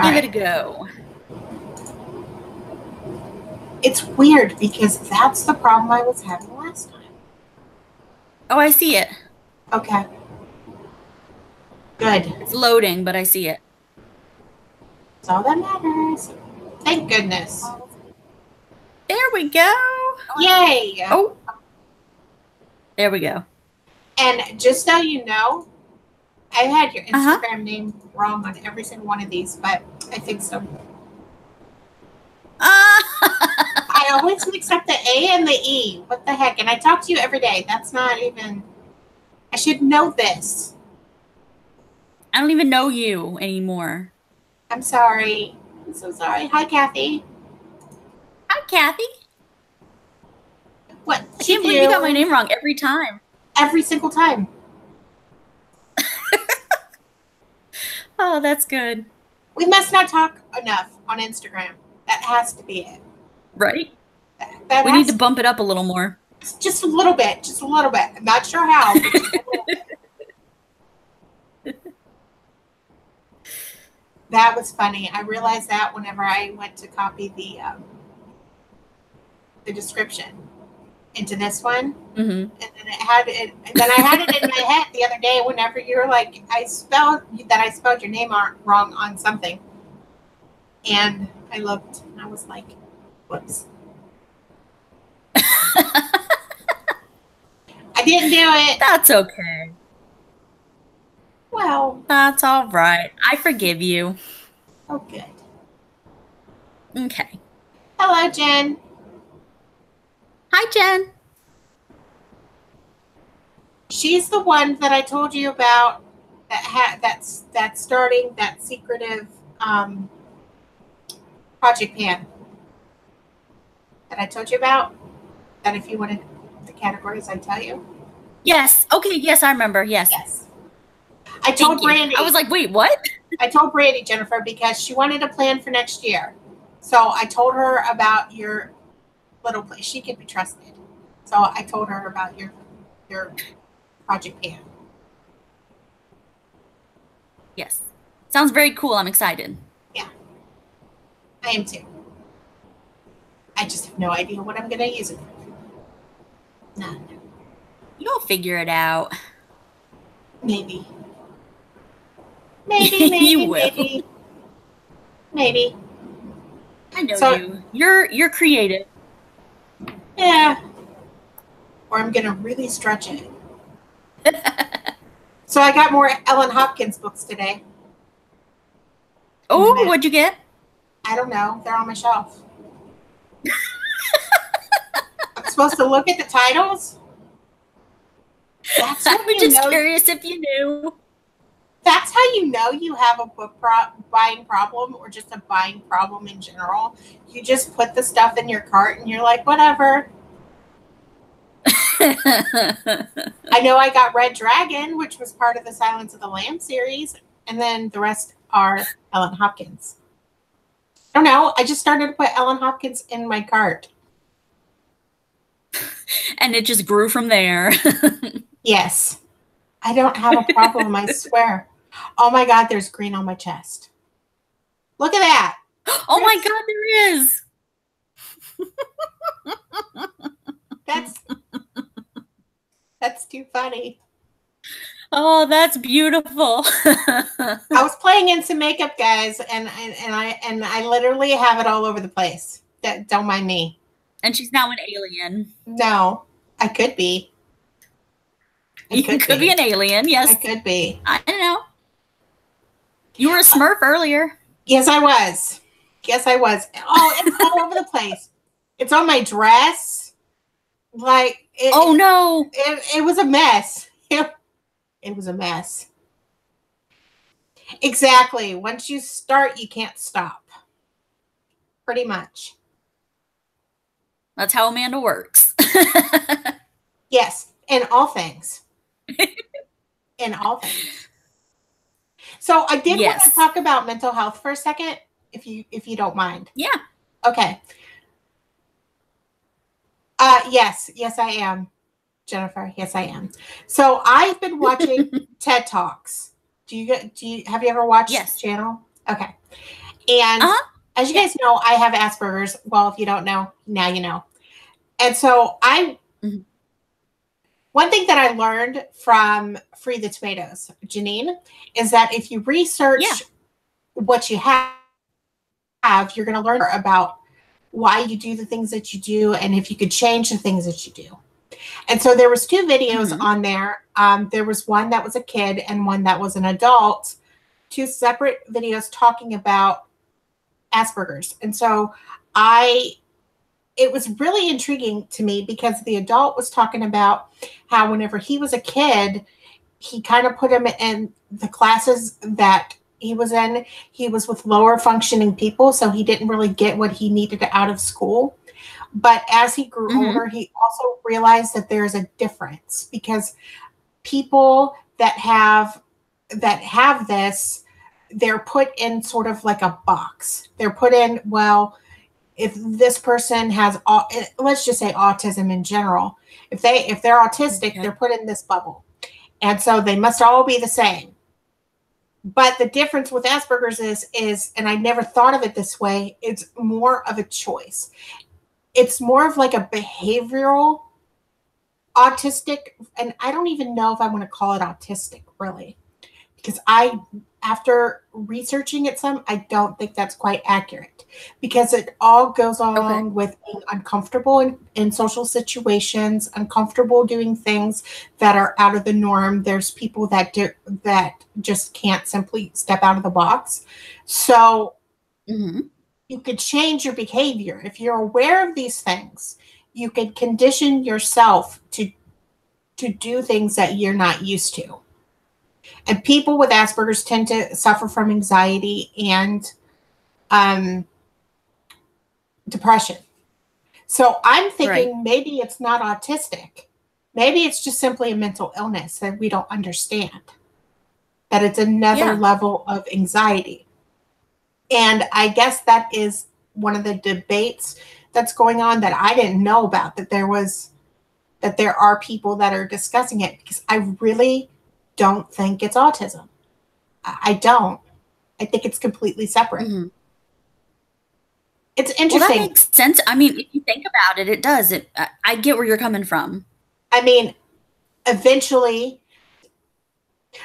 Give it a go. It's weird because that's the problem I was having last time. Oh, I see it. Okay. Good. It's loading, but I see it. That's all that matters. Thank goodness. There we go. Yay. Oh. There we go. And just so you know, I had your Instagram name wrong on every single one of these, but I fixed them. I always mix up the A and the E. What the heck? And I talk to you every day. That's not even... I should know this. I don't even know you anymore. I'm sorry. I'm so sorry. Hi, Kathy. Hi, Kathy. What? I can't believe you got my name wrong every time. Every single time. Oh, that's good. We must not talk enough on Instagram. That has to be it. Right? We need to bump it up a little more. Just a little bit. Just a little bit. I'm not sure how. That was funny. I realized that whenever I went to copy the description into this one, and then I had it in my head the other day. Whenever you were like, I spelled your name wrong on something, and I looked and I was like, whoops. I didn't do it. That's okay. Well, that's all right. I forgive you. Oh, good. Okay. Hello, Jen. Hi, Jen. She's the one that I told you about that's starting that secretive project pan that I told you about. That if you wanted the categories, I'd tell you. Yes. Okay. Yes, I remember. Yes. Yes. I told Brandy. I was like, wait, what? I told Brandy, Jennifer, because she wanted a plan for next year. So I told her about your little place. She can be trusted. So I told her about your project pan. Yes. Sounds very cool. I'm excited. Yeah. I am too. I just have no idea what I'm going to use it for. None. You'll figure it out. Maybe. Maybe, you will. Maybe. I know you. You're creative. Yeah. Or I'm gonna really stretch it. So I got more Ellen Hopkins books today. Oh, what'd you get? I don't know. They're on my shelf. I'm supposed to look at the titles? That's I was just curious if you knew. That's how you know you have a book buying problem or just a buying problem in general. You just put the stuff in your cart and you're like, whatever. I know I got Red Dragon, which was part of the Silence of the Lambs series, and then the rest are Ellen Hopkins. I don't know. I just started to put Ellen Hopkins in my cart. And it just grew from there. Yes. I don't have a problem, I swear. Oh my God, there's green on my chest. Look at that. Oh my God, there is. That's too funny. Oh, that's beautiful. I was playing in some makeup, guys, and I literally have it all over the place. Don't mind me. And she's now an alien. No, I could be. You could be an alien, yes. I could be. I know. You were a Smurf earlier. Yes, I was. Oh, it's all over the place. It's on my dress. Like, oh no. It was a mess. It was a mess. Exactly. Once you start, you can't stop. Pretty much. That's how Amanda works. Yes, in all things. In all things. So I did want to talk about mental health for a second, if you don't mind. Yeah. Okay. Yes, I am, Jennifer. Yes, I am. So I've been watching TED Talks. Have you ever watched this channel? Okay. And as you guys know, I have Asperger's. Well, if you don't know, now you know. And so one thing that I learned from Free the Tomatoes, Janine, is that if you research what you have, you're going to learn about why you do the things that you do and if you could change the things that you do. And so there was 2 videos on there. There was one that was a kid and one that was an adult, 2 separate videos talking about Asperger's. And so it was really intriguing to me because the adult was talking about how whenever he was a kid, he kind of put him in the classes that he was in. He was with lower functioning people, so he didn't really get what he needed out of school. But as he grew older, he also realized that there's a difference because people that have this, they're put in sort of like a box. They're put in, well, if this person has, let's just say autism in general, if they're autistic, they're put in this bubble. And so they must all be the same. But the difference with Asperger's is, and I never thought of it this way, it's more of a choice. It's more of like a behavioral autistic, and I don't even know if I want to call it autistic, really. Because after researching it some, I don't think that's quite accurate because it all goes along with being uncomfortable in social situations, uncomfortable doing things that are out of the norm. There's people that just can't simply step out of the box. So you could change your behavior. If you're aware of these things, you could condition yourself to do things that you're not used to. And people with Asperger's tend to suffer from anxiety and depression. So I'm thinking maybe it's not autistic. Maybe it's just simply a mental illness that we don't understand. That it's another level of anxiety. And I guess that is one of the debates that's going on that I didn't know about, that there are people that are discussing it, because I really don't think it's autism. I don't. I think it's completely separate. It's interesting. Well, that makes sense. I mean, if you think about it, it does. I get where you're coming from. I mean, eventually,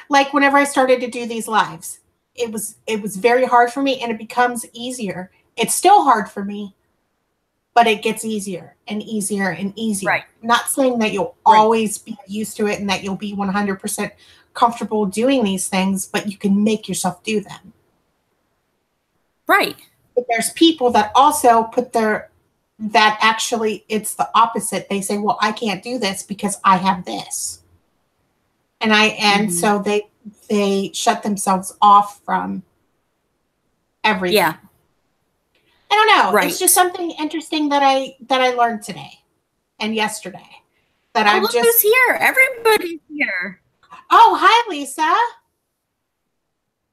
like whenever I started to do these lives, it was very hard for me, and it becomes easier. It's still hard for me, but it gets easier and easier and easier. Right. Not saying that you'll always be used to it and that you'll be 100% comfortable doing these things, but you can make yourself do them. Right. But there's people that also that actually it's the opposite. They say, well, I can't do this because I have this. And so they shut themselves off from everything. Yeah. I don't know. Right. It's just something interesting that I learned today and yesterday. Who's here? Everybody's here. Oh, hi, Lisa.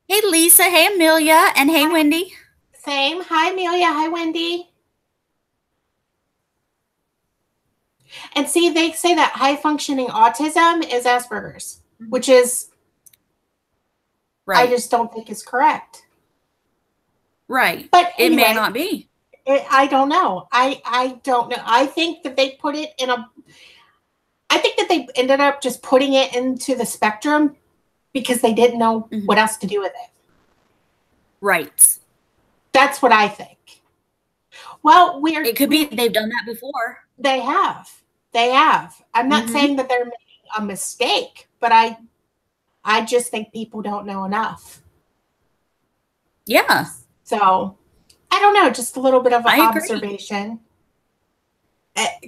Hey, Lisa. Hey, Amelia. And hey, Wendy. Same. Hi, Amelia. Hi, Wendy. And see, they say that high-functioning autism is Asperger's, which is, I just don't think is correct. Right. But anyway, it may not be. I don't know. I don't know. I think that they put it I think that they ended up just putting it into the spectrum because they didn't know what else to do with it. Right. That's what I think. Well, it could be they've done that before. They have. I'm not saying that they're making a mistake, but I just think people don't know enough. Yeah. So, I don't know, just a little bit of an observation.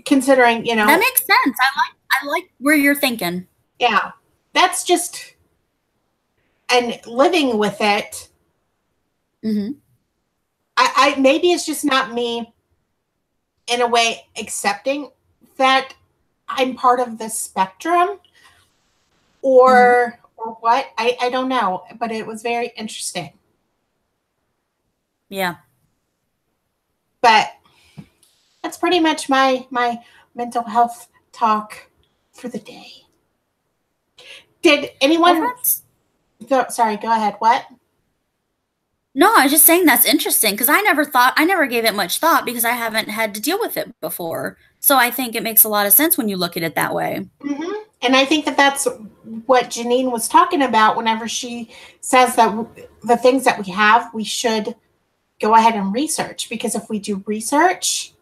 Considering, that makes sense. I like where you're thinking. Yeah. That's just, and living with it. I maybe it's just not me in a way accepting that I'm part of the spectrum or what. I don't know, but it was very interesting. Yeah. But that's pretty much my mental health talk for the day. Did anyone... Sorry, go ahead. What? No, I was just saying that's interesting because I never gave it much thought because I haven't had to deal with it before. So I think it makes a lot of sense when you look at it that way. And I think that that's what Janine was talking about whenever she says that the things that we have, we should go ahead and research, because if we do research,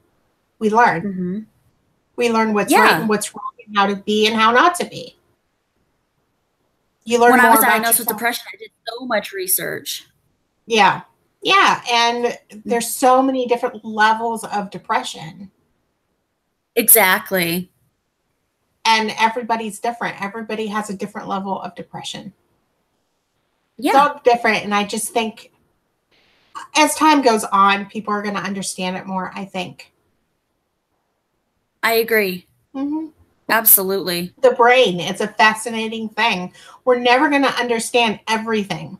we learn. Hmm. We learn what's right and Yeah. what's wrong, and how to be and how not to be. You learn When I more was about diagnosed with yourself. depression, I did so much research. Yeah. Yeah. And there's so many different levels of depression, Exactly. and everybody's different. Everybody has a different level of depression. It's Yeah, all different. And I just think as time goes on, people are going to understand it more, I think. I agree. Hmm. Absolutely. The brain, it's a fascinating thing. We're never going to understand everything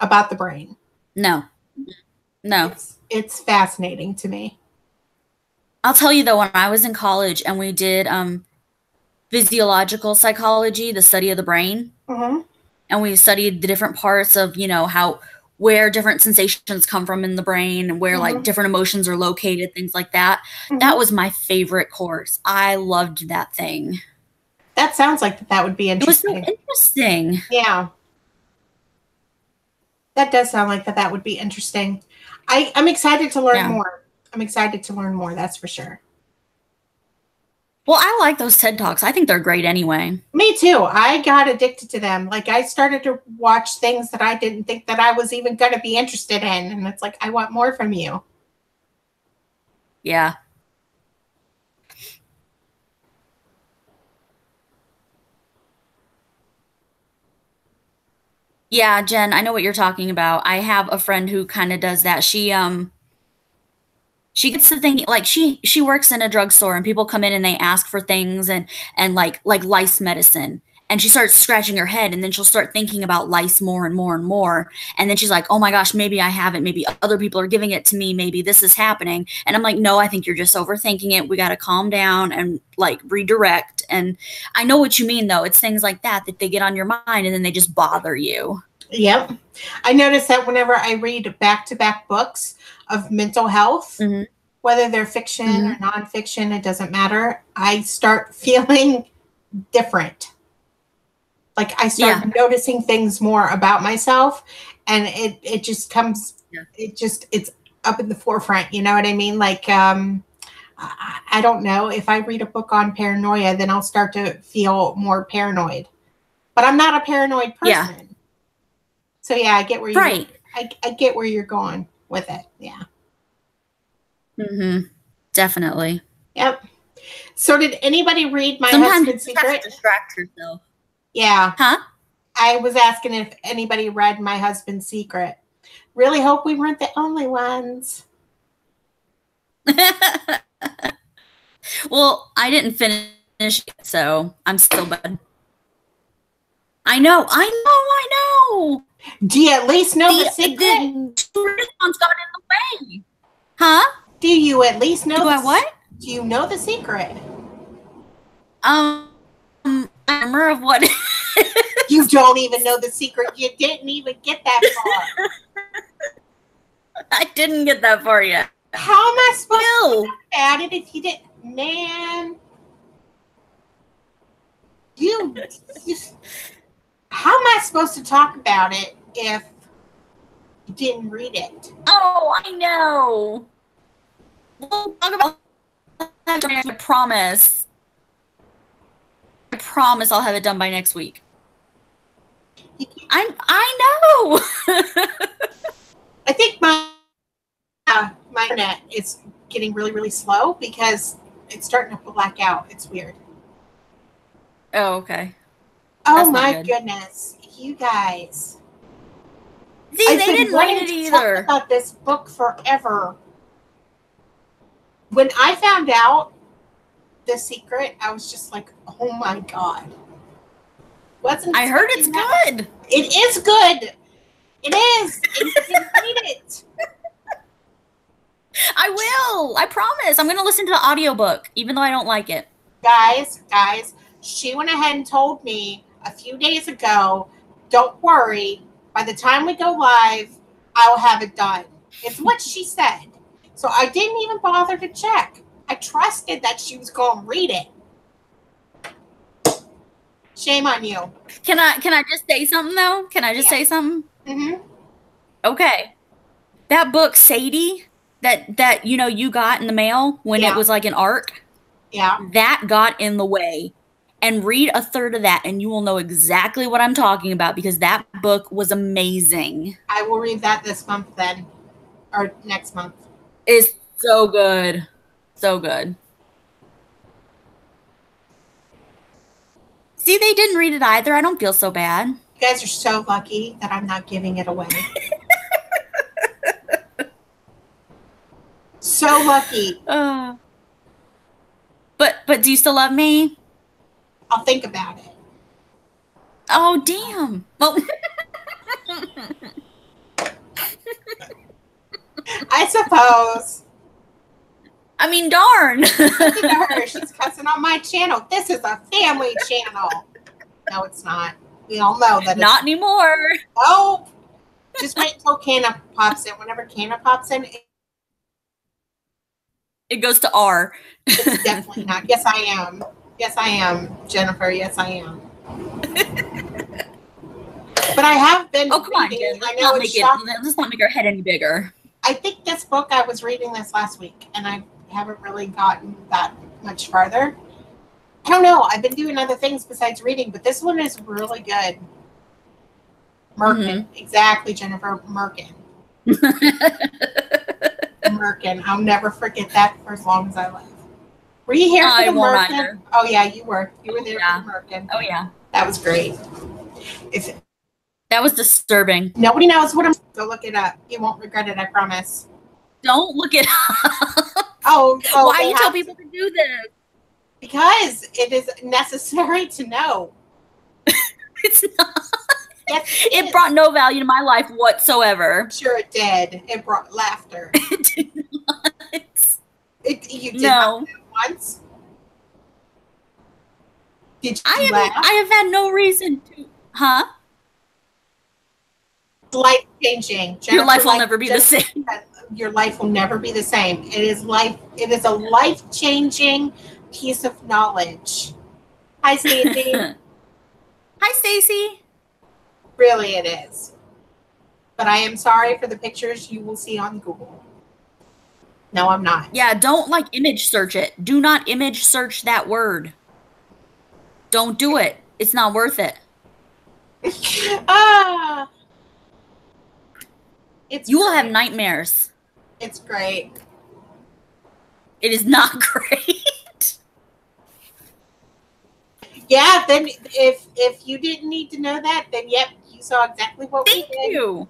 about the brain. No, no. It's fascinating to me. I'll tell you though, when I was in college and we did physiological psychology, the study of the brain, Hmm. and we studied the different parts of, how where different sensations come from in the brain and where like Hmm. different emotions are located, things like that. That Hmm. was my favorite course. I loved that thing. That sounds like that would be It was so interesting. interesting. Yeah, that does sound like that would be interesting. I'm excited to learn Yeah. more. I'm excited to learn more, that's for sure. Well, I like those TED Talks. I think they're great anyway. Me too. I got addicted to them. Like, I started to watch things that I didn't think that I was even going to be interested in. And it's like, I want more from you. Yeah. Yeah, Jen, I know what you're talking about. I have a friend who kind of does that. She gets to think like she works in a drugstore and people come in and they ask for things and like lice medicine. And she starts scratching her head and then she'll start thinking about lice more and more and more. And then she's like, "Oh my gosh, maybe I have it. Maybe other people are giving it to me. Maybe this is happening." And I'm like, "No, I think you're just overthinking it. We got to calm down and like redirect." And I know what you mean though. It's things like that they get on your mind and then they just bother you. Yep. I notice that whenever I read back to back books of mental health, Hmm. whether they're fiction or Hmm. nonfiction, it doesn't matter. I start feeling different. Like, I start Yeah. noticing things more about myself, and it just comes, Yeah. it's up in the forefront. You know what I mean? Like, I don't know, if I read a book on paranoia, then I'll start to feel more paranoid. But I'm not a paranoid Yeah. person. So yeah, Right. I get where you're going with it. Yeah. Hmm. Definitely. Yep. So did anybody read My Sometimes you Husband's just have to Secret? distract yourself. Yeah. Huh? I was asking if anybody read My Husband's Secret. Really hope we weren't the only ones. Well, I didn't finish it, so I'm still bad. I know. Do you at least know the secret? The two ones got in the way. Huh? Do you at least know Do I the what? Do you know the secret? Um, armor of what? You don't even know the secret. You didn't even get that far. I didn't get that far yet. How am I supposed to Will. talk about it if you didn't? Man, you, you. How am I supposed to talk about it if you didn't read it? Oh, I know. We'll talk about that. I promise. I promise I'll have it done by next week. I know. I think my internet is getting really, really slow because it's starting to black out. It's weird. Oh, okay. Oh That's not my good. goodness, you guys! See, I've they been didn't read wanting it to talk either. about this book forever. When I found out the secret, I was just like, "Oh my god!" Wasn't I heard expecting it's that. good. It is good. It is. And you can read it. I will. I promise. I'm going to listen to the audiobook, even though I don't like it. Guys, she went ahead and told me a few days ago, don't worry, by the time we go live, I'll have it done. It's what she said. So I didn't even bother to check. I trusted that she was going to read it. Shame on you. Can I just say something though? Can I just say something? Mm-hmm. Okay. That book, Sadie, that you got in the mail when it was like an art, that got in the way. And read a third of that, and you will know exactly what I'm talking about because that book was amazing. I will read that this month then, or next month. It's so good. So good. See, they didn't read it either. I don't feel so bad. You guys are so lucky that I'm not giving it away. So lucky. But do you still love me? I'll think about it. Oh, damn. Oh. I suppose. I mean, darn. Look at her. She's cussing on my channel. This is a family channel. No, it's not. We all know that it's not anymore. Oh, just wait until Canna pops in. Whenever Canna pops in, it goes to R. It's definitely not. Yes, I am. Yes, I am, Jennifer. Yes, I am. But I have been. Oh, come on, Jen. Let's not make our head any bigger. I think this book, I was reading this last week, and I haven't really gotten that much farther. I don't know. I've been doing other things besides reading, but this one is really good. Merkin. Mm-hmm. Exactly, Jennifer. Merkin. Merkin. I'll never forget that for as long as I live. Were you here for the Merkin? Either. Oh, yeah, you were. You were there for the Merkin. Oh, yeah. That was great. That was disturbing. Nobody knows what I'm... Go look it up. You won't regret it, I promise. Don't look it up. Oh why do you tell people to do this? Because it is necessary to know. It's not. Yes, it brought no value to my life whatsoever. Sure it did. It brought laughter. It did not. You did not once? Did you laugh? I have had no reason to. Huh? Life-changing. Your life will never be the same. Your life will never be the same. It is a life-changing piece of knowledge. Hi, Stacey. Hi, Stacey. Really, it is. But I am sorry for the pictures you will see on Google. No, I'm not. Yeah, don't image search it. Do not image search that word. Don't do it. It's not worth it. You will have nightmares. It's great. It is not great. Yeah, then if you didn't need to know that, then yep, you saw exactly what we did. Thank you.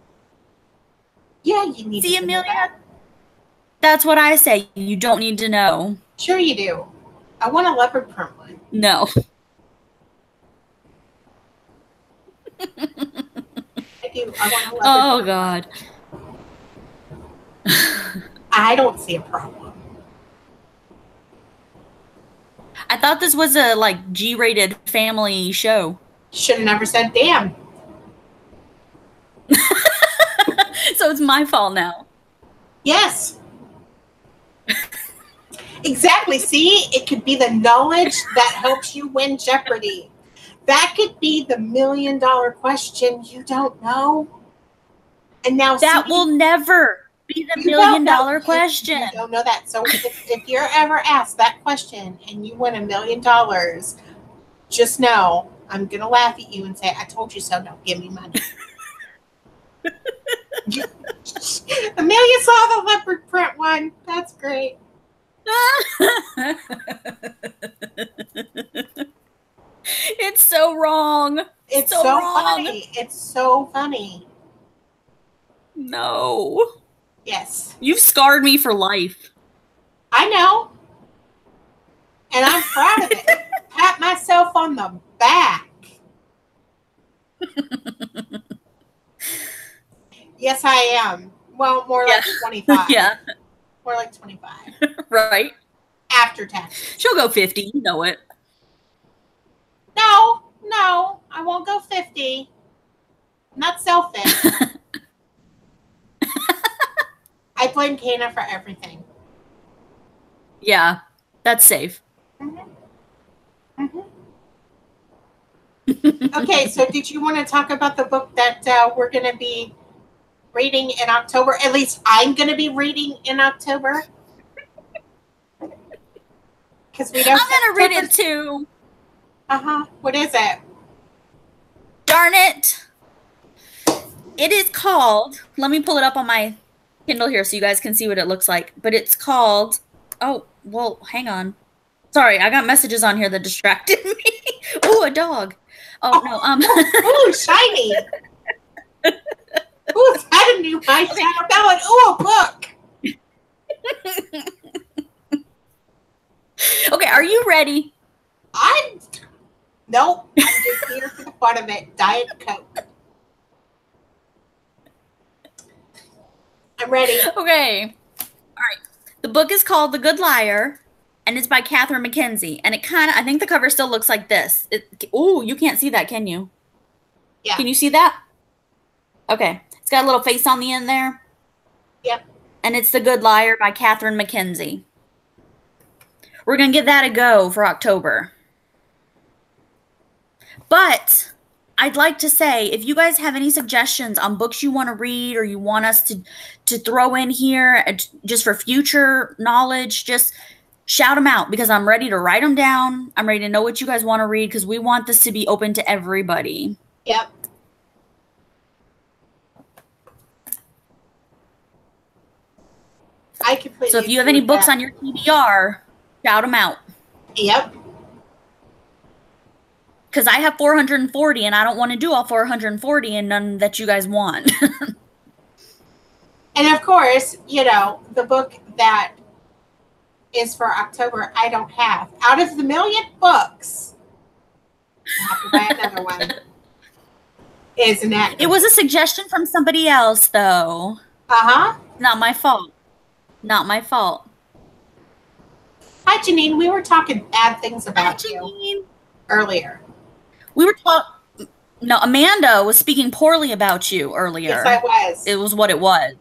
Yeah, you need to know Amelia? that. That's what I say. You don't need to know. Sure you do. I want a leopard print one. No. I do. I want a leopard Oh, God. I don't see a problem. I thought this was a G-rated family show. Should have never said damn. So it's my fault now. Yes. Exactly. See, it could be the knowledge that helps you win Jeopardy. That could be the $1 million question you don't know. And now that will never be the $1 million question. You don't know that. So if you're ever asked that question and you win $1 million, just know I'm going to laugh at you and say, I told you so. Don't give me money. Amelia saw the leopard print one. That's great. It's so wrong. It's so funny. It's so funny. No. Yes. You've scarred me for life. I know. And I'm proud of it. Pat myself on the back. Yes, I am. Well, more like 25. Yeah. More like 25. Right. After tax. She'll go 50. You know it. No, I won't go 50. I'm not selfish. I blame Kana for everything. Yeah, that's safe. Mm-hmm. Mm-hmm. Okay, so did you want to talk about the book that we're going to be reading in October? At least I'm going to be reading in October. Because we know I'm going to read it too. What is it? Darn it. It is called, let me pull it up on my Kindle here so you guys can see what it looks like. But it's called, oh, well, hang on. Sorry, I got messages on here that distracted me. Ooh, a dog. Oh, no. Ooh, shiny. Ooh, is that a new eyeshadow palette? Ooh, a book. Okay, are you ready? Nope. I'm just here for the fun of it. Diet Coke. I'm ready. Okay. All right. The book is called The Good Liar, and it's by Catherine McKenzie. And it kind of, I think the cover still looks like this. Oh, you can't see that, can you? Yeah. Can you see that? Okay. It's got a little face on the end there. Yep. And it's The Good Liar by Catherine McKenzie. We're going to give that a go for October. But I'd like to say, if you guys have any suggestions on books you want to read or you want us to throw in here just for future knowledge, just shout them out because I'm ready to write them down. I'm ready to know what you guys want to read because we want this to be open to everybody. Yep. I completely. So if you have any books on your TBR, shout them out. Yep. Because I have 440 and I don't want to do all 440 and none that you guys want. And of course, you know, the book that is for October, I don't have. Out of the million books, I have to buy another one. Is an actor. It was a suggestion from somebody else, though. Not my fault. Not my fault. Hi, Janine. We were talking bad things about you earlier. We were talking. No, Amanda was speaking poorly about you earlier. Yes, I was. It was what it was.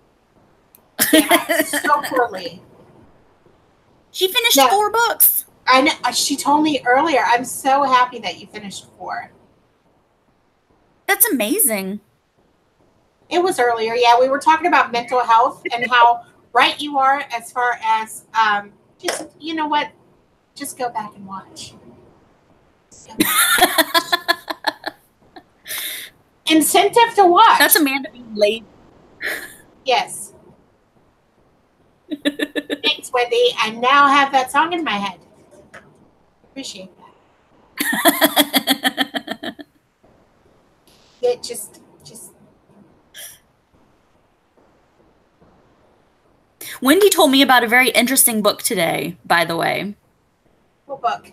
Yeah, so poorly. She finished 4 books. I know. She told me earlier. I'm so happy that you finished 4. That's amazing. It was earlier. Yeah, we were talking about mental health and how right you are as far as just, you know what? Just go back and watch. Incentive to watch. That's Amanda being lazy. Yes. Thanks, Wendy. I now have that song in my head. Appreciate that. It just. Wendy told me about a very interesting book today, by the way. What book?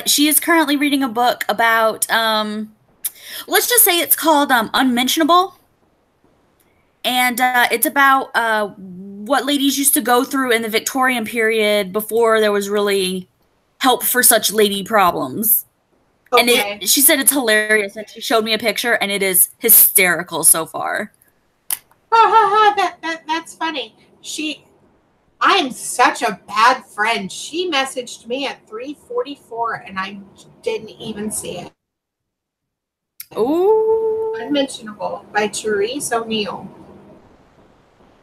She is currently reading a book about, let's just say it's called Unmentionable. And it's about what ladies used to go through in the Victorian period before there was really help for such lady problems. Okay. And she said it's hilarious, and she showed me a picture, and it is hysterical so far. That's funny. I am such a bad friend. She messaged me at 3:44, and I didn't even see it. Ooh. Unmentionable by Therese O'Neill.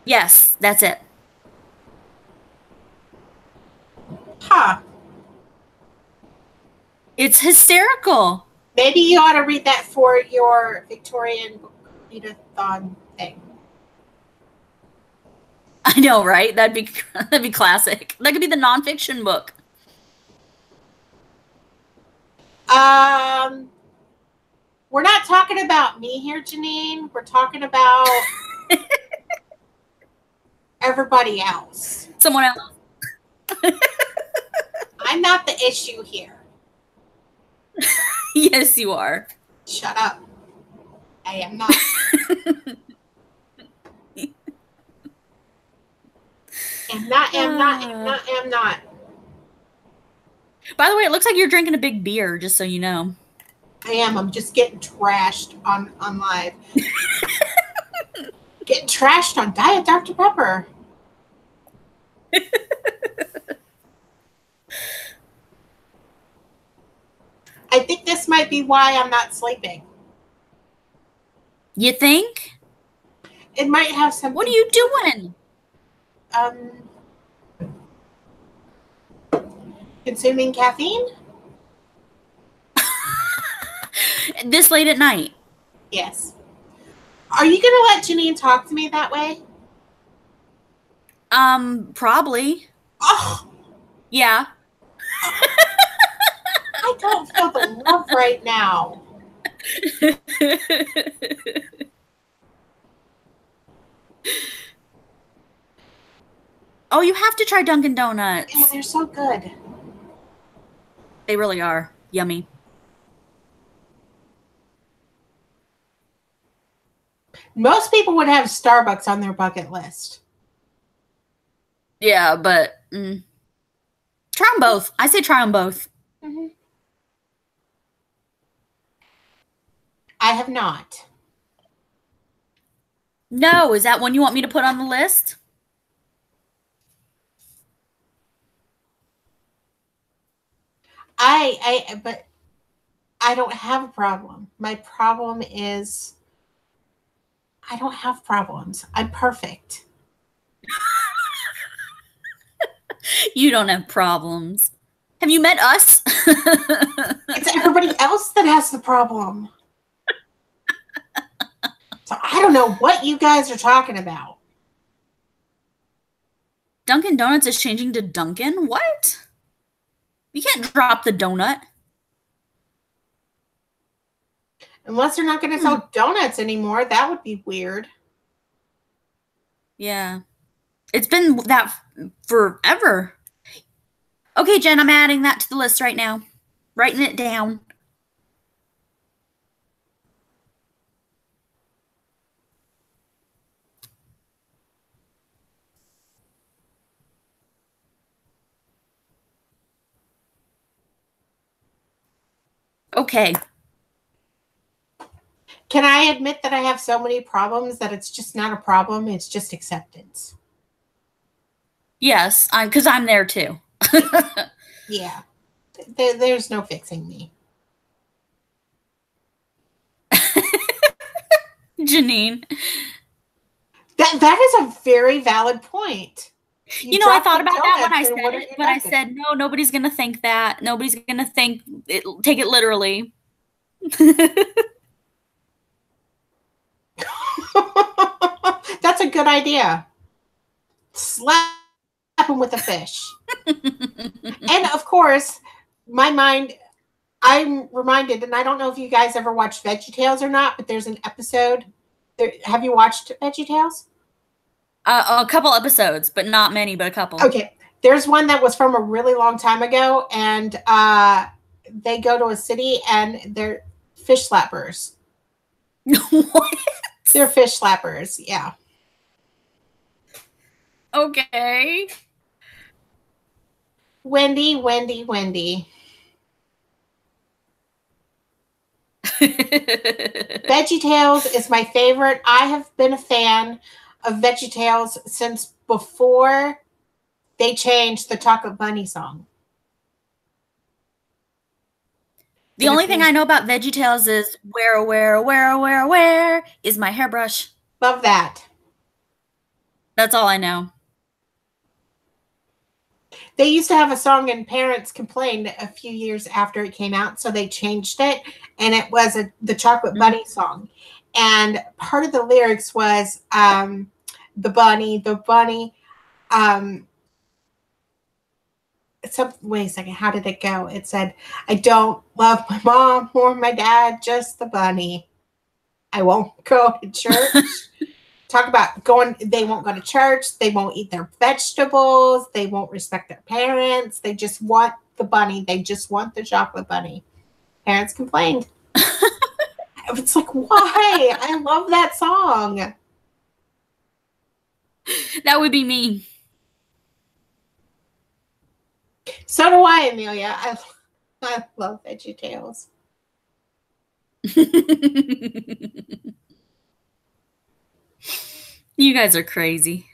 Yes, that's it. It's hysterical. Maybe you ought to read that for your Victorian readathon thing. I know, right? That'd be classic. That could be the nonfiction book. We're not talking about me here, Janine. We're talking about everybody else. Someone else. I'm not the issue here. Yes, you are. Shut up. I am not. am not. By the way, it looks like you're drinking a big beer, just so you know. I am. I'm just getting trashed on live. Getting trashed on Diet Dr. Pepper. I think this might be why I'm not sleeping. You think? It might have something. What are you doing? Consuming caffeine? This late at night? Yes. Are you going to let Janine talk to me that way? Probably. Oh. Yeah. I don't feel the love right now. Oh, you have to try Dunkin' Donuts. Yeah, they're so good. They really are. Yummy. Most people would have Starbucks on their bucket list. Yeah, but try them both. I say try them both. Mm-hmm. I have not. No, is that one you want me to put on the list? But I don't have a problem. My problem is I don't have problems. I'm perfect. You don't have problems. Have you met us? It's everybody else that has the problem. So I don't know what you guys are talking about. Dunkin' Donuts is changing to Dunkin'? What? You can't drop the donut. Unless they're not going to sell donuts anymore. That would be weird. Yeah. It's been that forever. Okay, Jen, I'm adding that to the list right now. Writing it down. Okay. Can I admit that I have so many problems that it's just not a problem? It's just acceptance. Yes, because I'm there too. Yeah. There's no fixing me. Janine. That is a very valid point. You know, I thought about that when I said it, but I said, no, nobody's going to think that. Nobody's going to take it literally. That's a good idea. Slap him with a fish. And of course, my mind, I'm reminded, and I don't know if you guys ever watched VeggieTales or not, but there's an episode. Have you watched VeggieTales? A couple episodes, but not many, but a couple. Okay. There's one that was from a really long time ago, and they go to a city and they're fish slappers. What? They're fish slappers, yeah. Okay. Wendy. VeggieTales is my favorite. I have been a fan of VeggieTales since before they changed the Chocolate Bunny song. The only thing I know about VeggieTales is where is my hairbrush. Love that. That's all I know. They used to have a song and parents complained a few years after it came out, so they changed it, and it was the Chocolate Bunny song. And part of the lyrics was the bunny. Wait a second, how did it go? It said, I don't love my mom or my dad, just the bunny. I won't go to church. Talk about they won't go to church. They won't eat their vegetables. They won't respect their parents. They just want the bunny. They just want the chocolate bunny. Parents complained. It's like, why? I love that song. That would be me. So do I, Amelia. I love VeggieTales. You guys are crazy.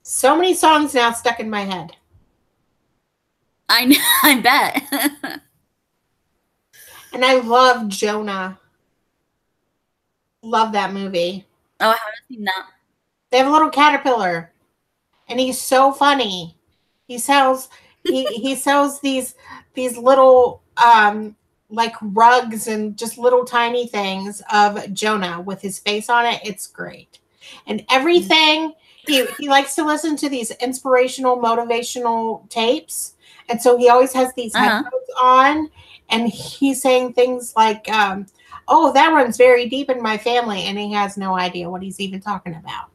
So many songs now stuck in my head. I bet. And I love Jonah. Love that movie. Oh, I haven't seen that. They have a little caterpillar, and he's so funny. He sells he sells these little like rugs and just little tiny things of Jonah with his face on it. It's great. And everything he likes to listen to these inspirational motivational tapes. And so he always has these Uh-huh. headphones on and he's saying things like oh, that runs very deep in my family, and he has no idea what he's even talking about.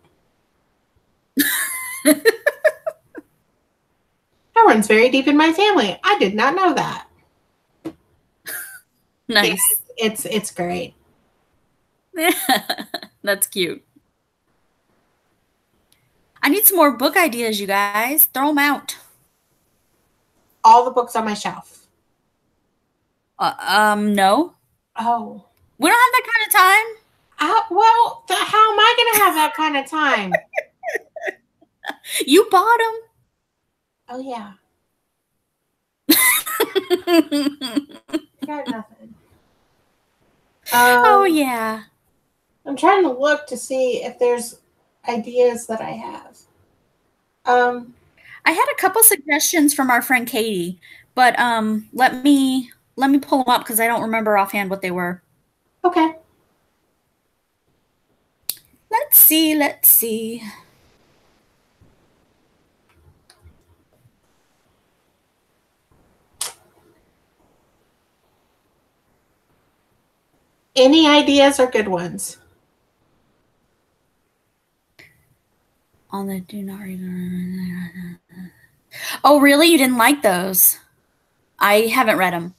That runs very deep in my family. I did not know that. Yeah, Nice. it's great. That's cute. I need some more book ideas, you guys. Throw them out. All the books on my shelf. No. Oh, We don't have that kind of time. well, how am I going to have that kind of time? You bought Oh yeah, them. I got nothing. Oh, yeah. I'm trying to look to see if there's ideas that I have. I had a couple suggestions from our friend Katie, but let me pull them up because I don't remember offhand what they were. Okay. Let's see, let's see. Any ideas are good ones. On the do not read. Oh, really? You didn't like those? I haven't read them.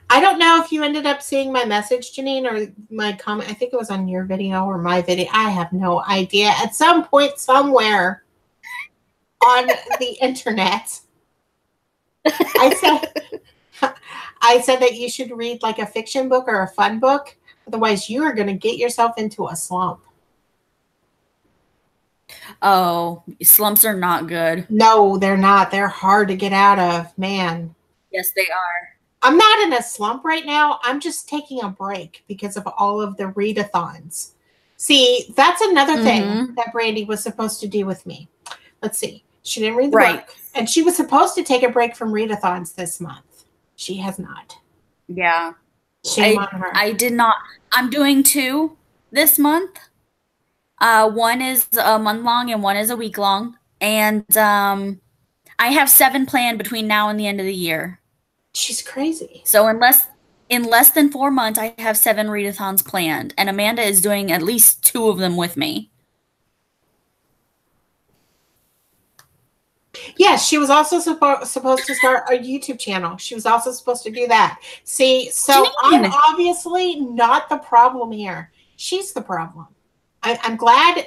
I don't know if you ended up seeing my message, Janine, or my comment. I think it was on your video or my video. I have no idea. At some point, somewhere on the internet, I said I said that you should read like a fiction book or a fun book. Otherwise, you are going to get yourself into a slump. Oh, slumps are not good. No, they're not. They're hard to get out of, man. Yes, they are. I'm not in a slump right now. I'm just taking a break because of all of the readathons. See, that's another thing that Brandy was supposed to do with me. Let's see. She didn't read the book. And she was supposed to take a break from readathons this month. She has not. Yeah. Shame on her. I did not. I'm doing 2 this month. One is a month long and one is a week long. And I have 7 planned between now and the end of the year. She's crazy. So in less than 4 months, I have 7 readathons planned, and Amanda is doing at least 2 of them with me. Yes, she was also supposed to start a YouTube channel. She was also supposed to do that. See, so Janine. I'm obviously not the problem here. She's the problem. I'm glad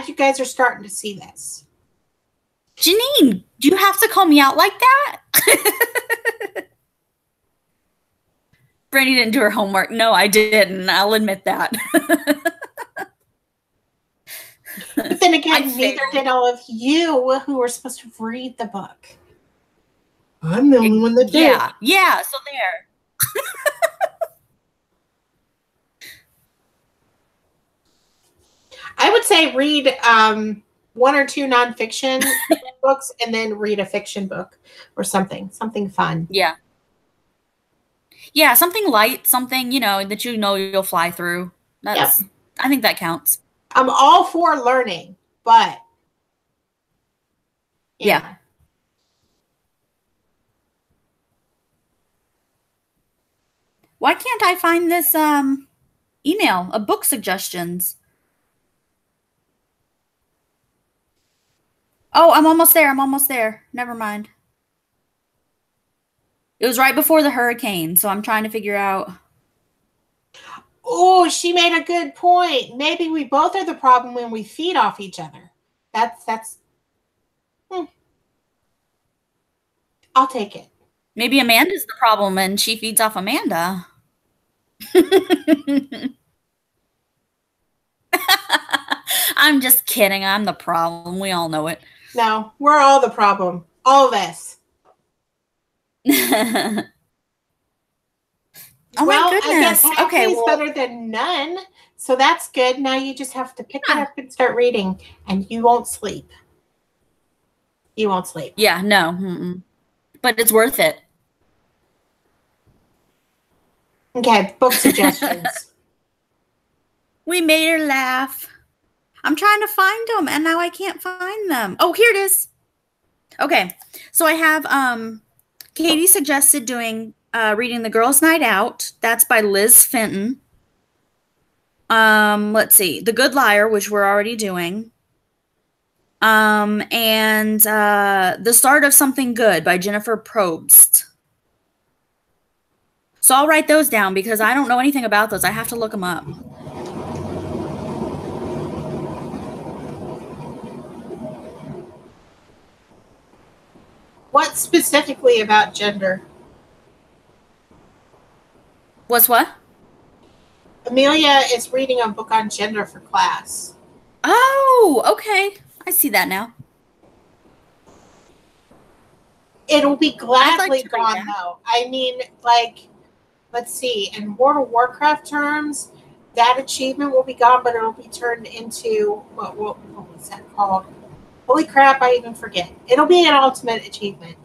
you guys are starting to see this. Janine, do you have to call me out like that? Brandy didn't do her homework. No, I didn't. I'll admit that. But then again, neither did all of you who were supposed to read the book. I'm the only one that did. Yeah, so there. I would say read 1 or 2 nonfiction books and then read a fiction book or something fun. Yeah. Yeah, something light, something, that you'll fly through. I think that counts. I'm all for learning, but yeah. Why can't I find this email of book suggestions? Oh, I'm almost there. I'm almost there. Never mind. It was right before the hurricane, so I'm trying to figure out. Oh, she made a good point. Maybe we both are the problem when we feed off each other. That's. I'll take it. Maybe Amanda's the problem and she feeds off Amanda. I'm just kidding. I'm the problem. We all know it. No, we're all the problem. All of us. Oh my Well, I guess goodness. halfway Okay, is well, better than none. So that's good. Now you just have to pick it yeah. up and start reading, and you won't sleep. You won't sleep. Yeah, no. Mm-mm. But it's worth it. Okay, book suggestions. We made her laugh. I'm trying to find them and now I can't find them. Oh, here it is. Okay. So I have Katie suggested doing reading The Girls' Night Out. That's by Liz Fenton. Let's see. The Good Liar, which we're already doing. And The Start of Something Good by Jennifer Probst. So I'll write those down because I don't know anything about those. I have to look them up. What specifically about gender? What's what? Amelia is reading a book on gender for class. Oh, okay. I see that now. It'll be gladly like gone, though. I mean, like, let's see. In World of Warcraft terms, that achievement will be gone, but it'll be turned into what was that called? Holy crap! I even forget. It'll be an ultimate achievement.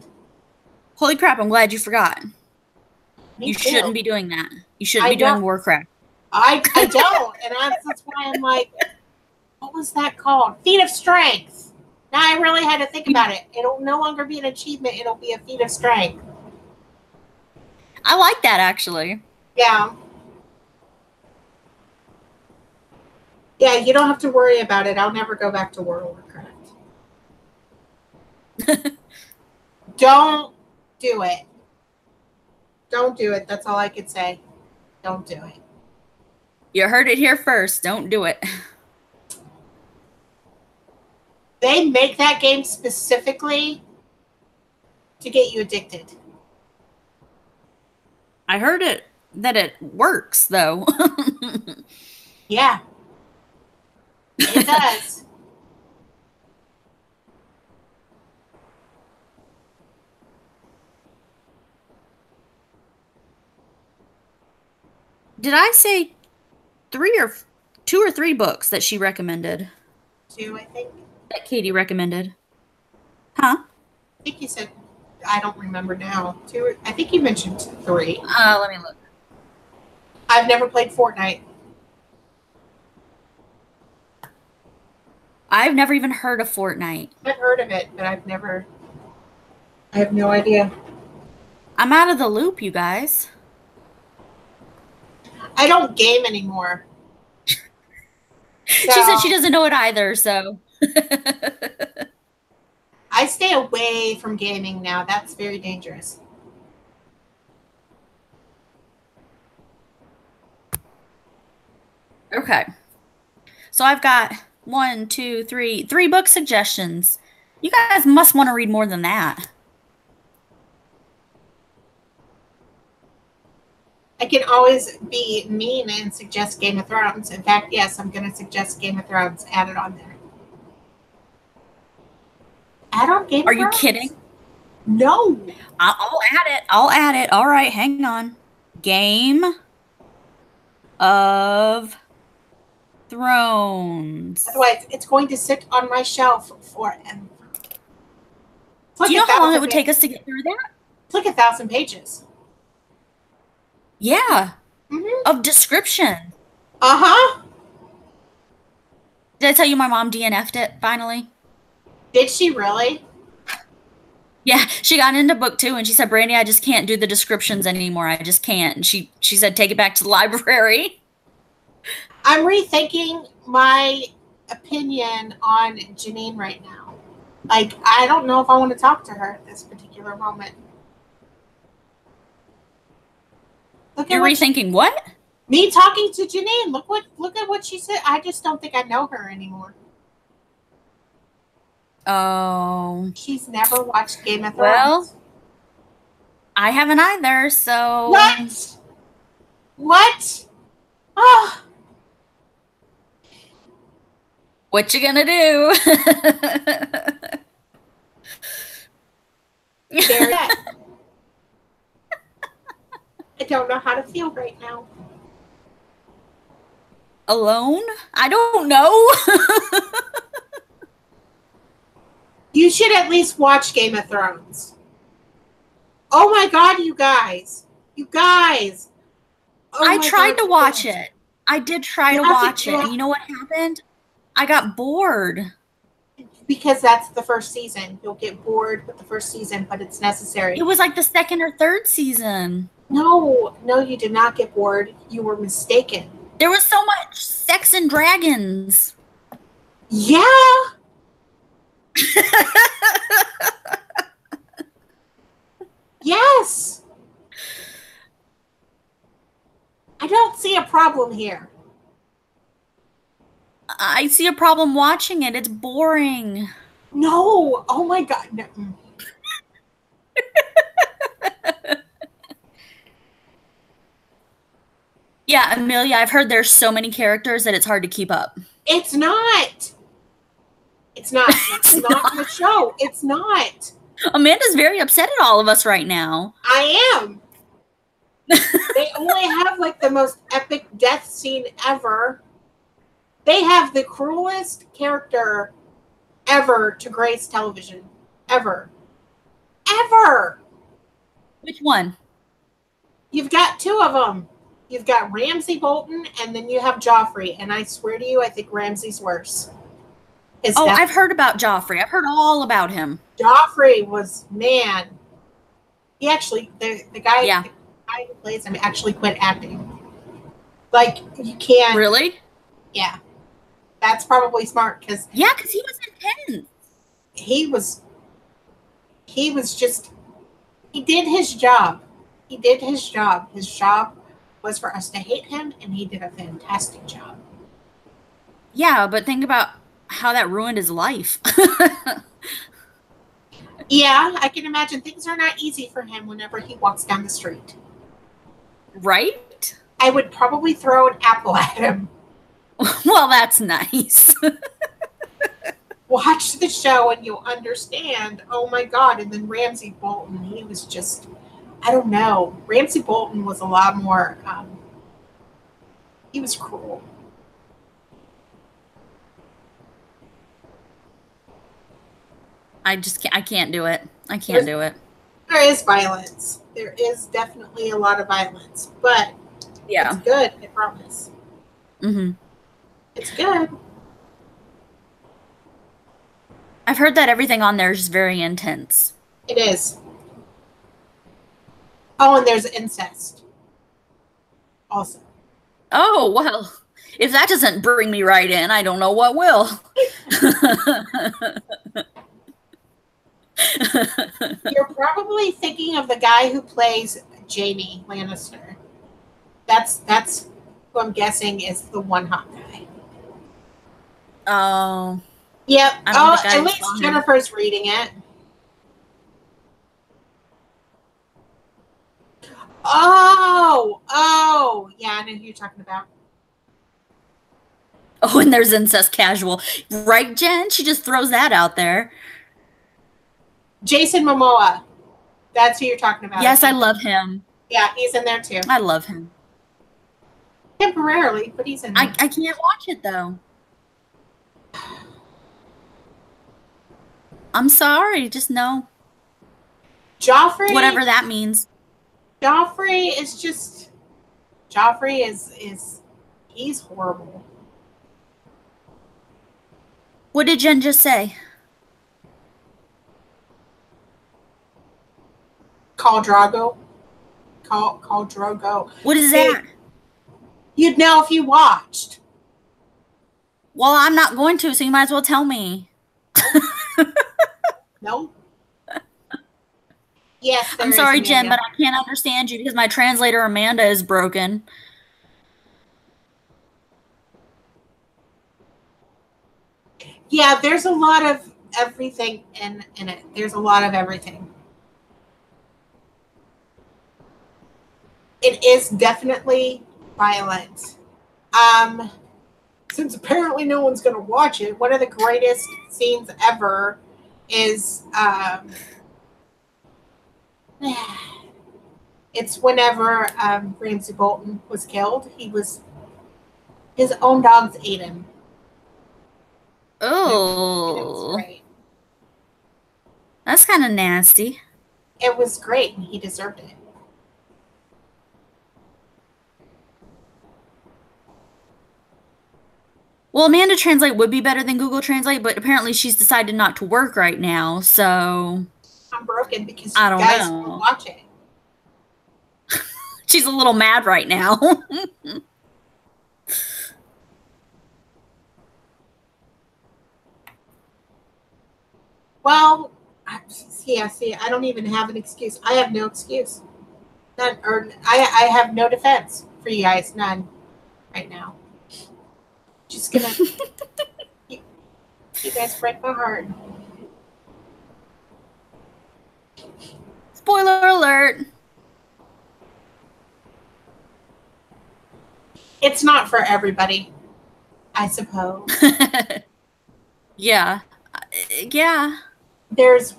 Holy crap! I'm glad you forgot. Me You too. shouldn't be doing that. You shouldn't be doing Warcraft. I don't, and that's why I'm like, what was that called? Feat of Strength. Now I really had to think about it. It'll no longer be an achievement. It'll be a feat of strength. I like that, actually. Yeah. Yeah, you don't have to worry about it. I'll never go back to World of Warcraft. Don't do it. Don't do it. That's all I could say. Don't do it. You heard it here first. Don't do it. They make that game specifically to get you addicted. I heard it that it works, though. Yeah. It does. Did I say two or three books that she recommended? 2, I think. That Katie recommended. Huh? I think you said, I don't remember now. 2, I think you mentioned 3. Let me look. I've never played Fortnite. I've never even heard of Fortnite. I've heard of it, but I have no idea. I'm out of the loop, you guys. I don't game anymore. She said she doesn't know it either, so. I stay away from gaming now. That's very dangerous. Okay. So I've got 3 book suggestions. You guys must want to read more than that. I can always be mean and suggest Game of Thrones. In fact, yes, I'm going to suggest Game of Thrones. Add it on there. Add on Game of Thrones? Are you kidding? No. I'll add it. I'll add it. All right, hang on. Game of Thrones. Otherwise, it's going to sit on my shelf forever. Do you know how long it would take us to get through that? It's like 1,000 pages. Yeah. Of description. Uh-huh. Did I tell you my mom DNF'd it finally? Did she really? Yeah, she got into book 2 and she said, Brandy, I just can't do the descriptions anymore. I just can't. And she said, take it back to the library. I'm rethinking my opinion on Janine right now. Like, I don't know if I want to talk to her at this particular moment. You're rethinking what? Me talking to Janine. Look at what she said. I just don't think I know her anymore. Oh. She's never watched Game of Thrones. Well, I haven't either, so. What? What? Oh, What you gonna do? there. I don't know how to feel right now. Alone? I don't know. You should at least watch Game of Thrones. Oh my God, you guys. You guys. Oh I my tried God, to you watch guys. it. I did try You to have to, watch it. And you know what happened? I got bored. because that's the first season. You'll get bored with the first season, but it's It necessary. was like the second or third season. No, no, you did not get bored. You were mistaken. There was so much sex and dragons. Yeah. Yes. I don't see a problem here. I see a problem watching it. It's boring. No. Oh my God. No. Yeah, Amelia, I've heard there's so many characters that it's hard to keep up. It's not. It's not. It's Not in not. the show. It's not. Amanda's very upset at all of us right now. I am. They only have like the most epic death scene ever. They have the cruelest character ever to grace television. Ever. Ever. Which one? You've got two of them. You've got Ramsay Bolton and then you have Joffrey. And I swear to you, I think Ramsay's worse. Oh, I've heard about Joffrey. I've heard all about him. Joffrey was, man. He actually, the guy, Yeah. the guy who plays him actually quit acting. Like, you can't. Really? Yeah. That's probably smart because Yeah, because he was intense. he was just, he did his job. He did his job. His job was for us to hate him, and he did a fantastic job. Yeah, but think about how that ruined his life. Yeah, I can imagine things are not easy for him whenever he walks down the street. Right? I would probably throw an apple at him. Well, that's nice. Watch the show and you'll understand. Oh my God. And then Ramsay Bolton, he was just, I don't know. Ramsay Bolton was a lot more, he was cruel. I can't do it. I can't do it. There is violence. There is definitely a lot of violence, but Yeah. it's good, I promise. Mm-hmm. It's good. I've heard that everything on there is just very intense. It is. Oh, and there's incest. Also. Oh, well, if that doesn't bring me right in, I don't know what will. You're probably thinking of the guy who plays Jaime Lannister. That's who I'm guessing is the one hot guy. Oh. Yep. I don't Oh, think I at least saw him. Jennifer's reading it. Oh, yeah, I know who you're talking about. Oh, and there's incest casual. Right, Jen? She just throws that out there. Jason Momoa. That's who you're talking about. Yes, I love him. Yeah, he's in there too. I love him. Temporarily, but he's in there. I can't watch it, though. I'm sorry. Just no. Joffrey. Whatever that means. Joffrey is just. Joffrey is he's horrible. What did Jen just say? Khal Drogo. Khal Drogo. What is See, that? you'd know if you watched. Well, I'm not going to, so you might as well tell me. No. Yes. I'm sorry, Jen, but I can't understand you because my translator Amanda is broken. Yeah, there's a lot of everything in it. There's a lot of everything. It is definitely violent. Since apparently no one's going to watch it, one of the greatest scenes ever is it's whenever Ramsay Bolton was killed. His own dogs ate him. And it was Oh, great. that's kind of nasty. It was great, and he deserved it. Well, Amanda Translate would be better than Google Translate, but apparently she's decided not to work right now, so I'm broken because you I don't guys won't know. watch it. She's a little mad right now. Well, see, I don't even have an excuse. I have no excuse. None, or I have no defense for you guys. None right now. Just gonna, you guys break my heart. Spoiler alert. It's not for everybody, I suppose. Yeah. Yeah. There is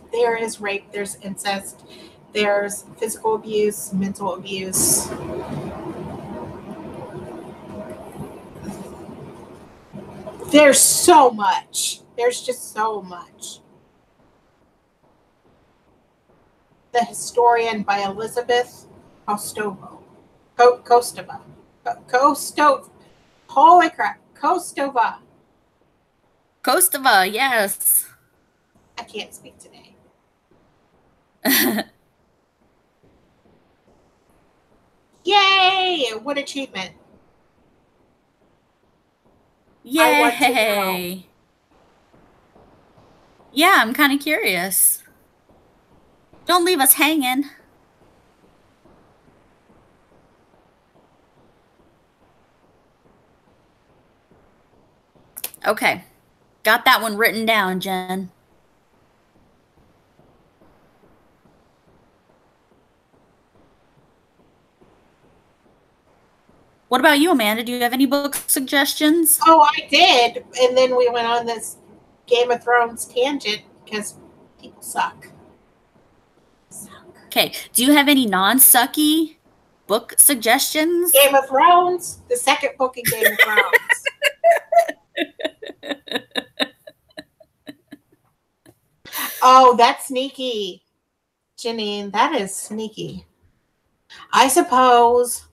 rape, there's incest, there's physical abuse, mental abuse. There's so much. There's just so much. The Historian by Elizabeth Kostova. Kostova. Holy crap. Kostova. Kostova, yes. I can't speak today. Yay! What achievement. Yay. Yeah, I'm kind of curious. Don't leave us hanging. Okay. Got that one written down, Jen. What about you, Amanda? Do you have any book suggestions? Oh, I did. And then we went on this Game of Thrones tangent because people suck. Okay. Do you have any non-sucky book suggestions? Game of Thrones, the second book in Game of Thrones. Oh, that's sneaky. Janine, that is sneaky. I suppose.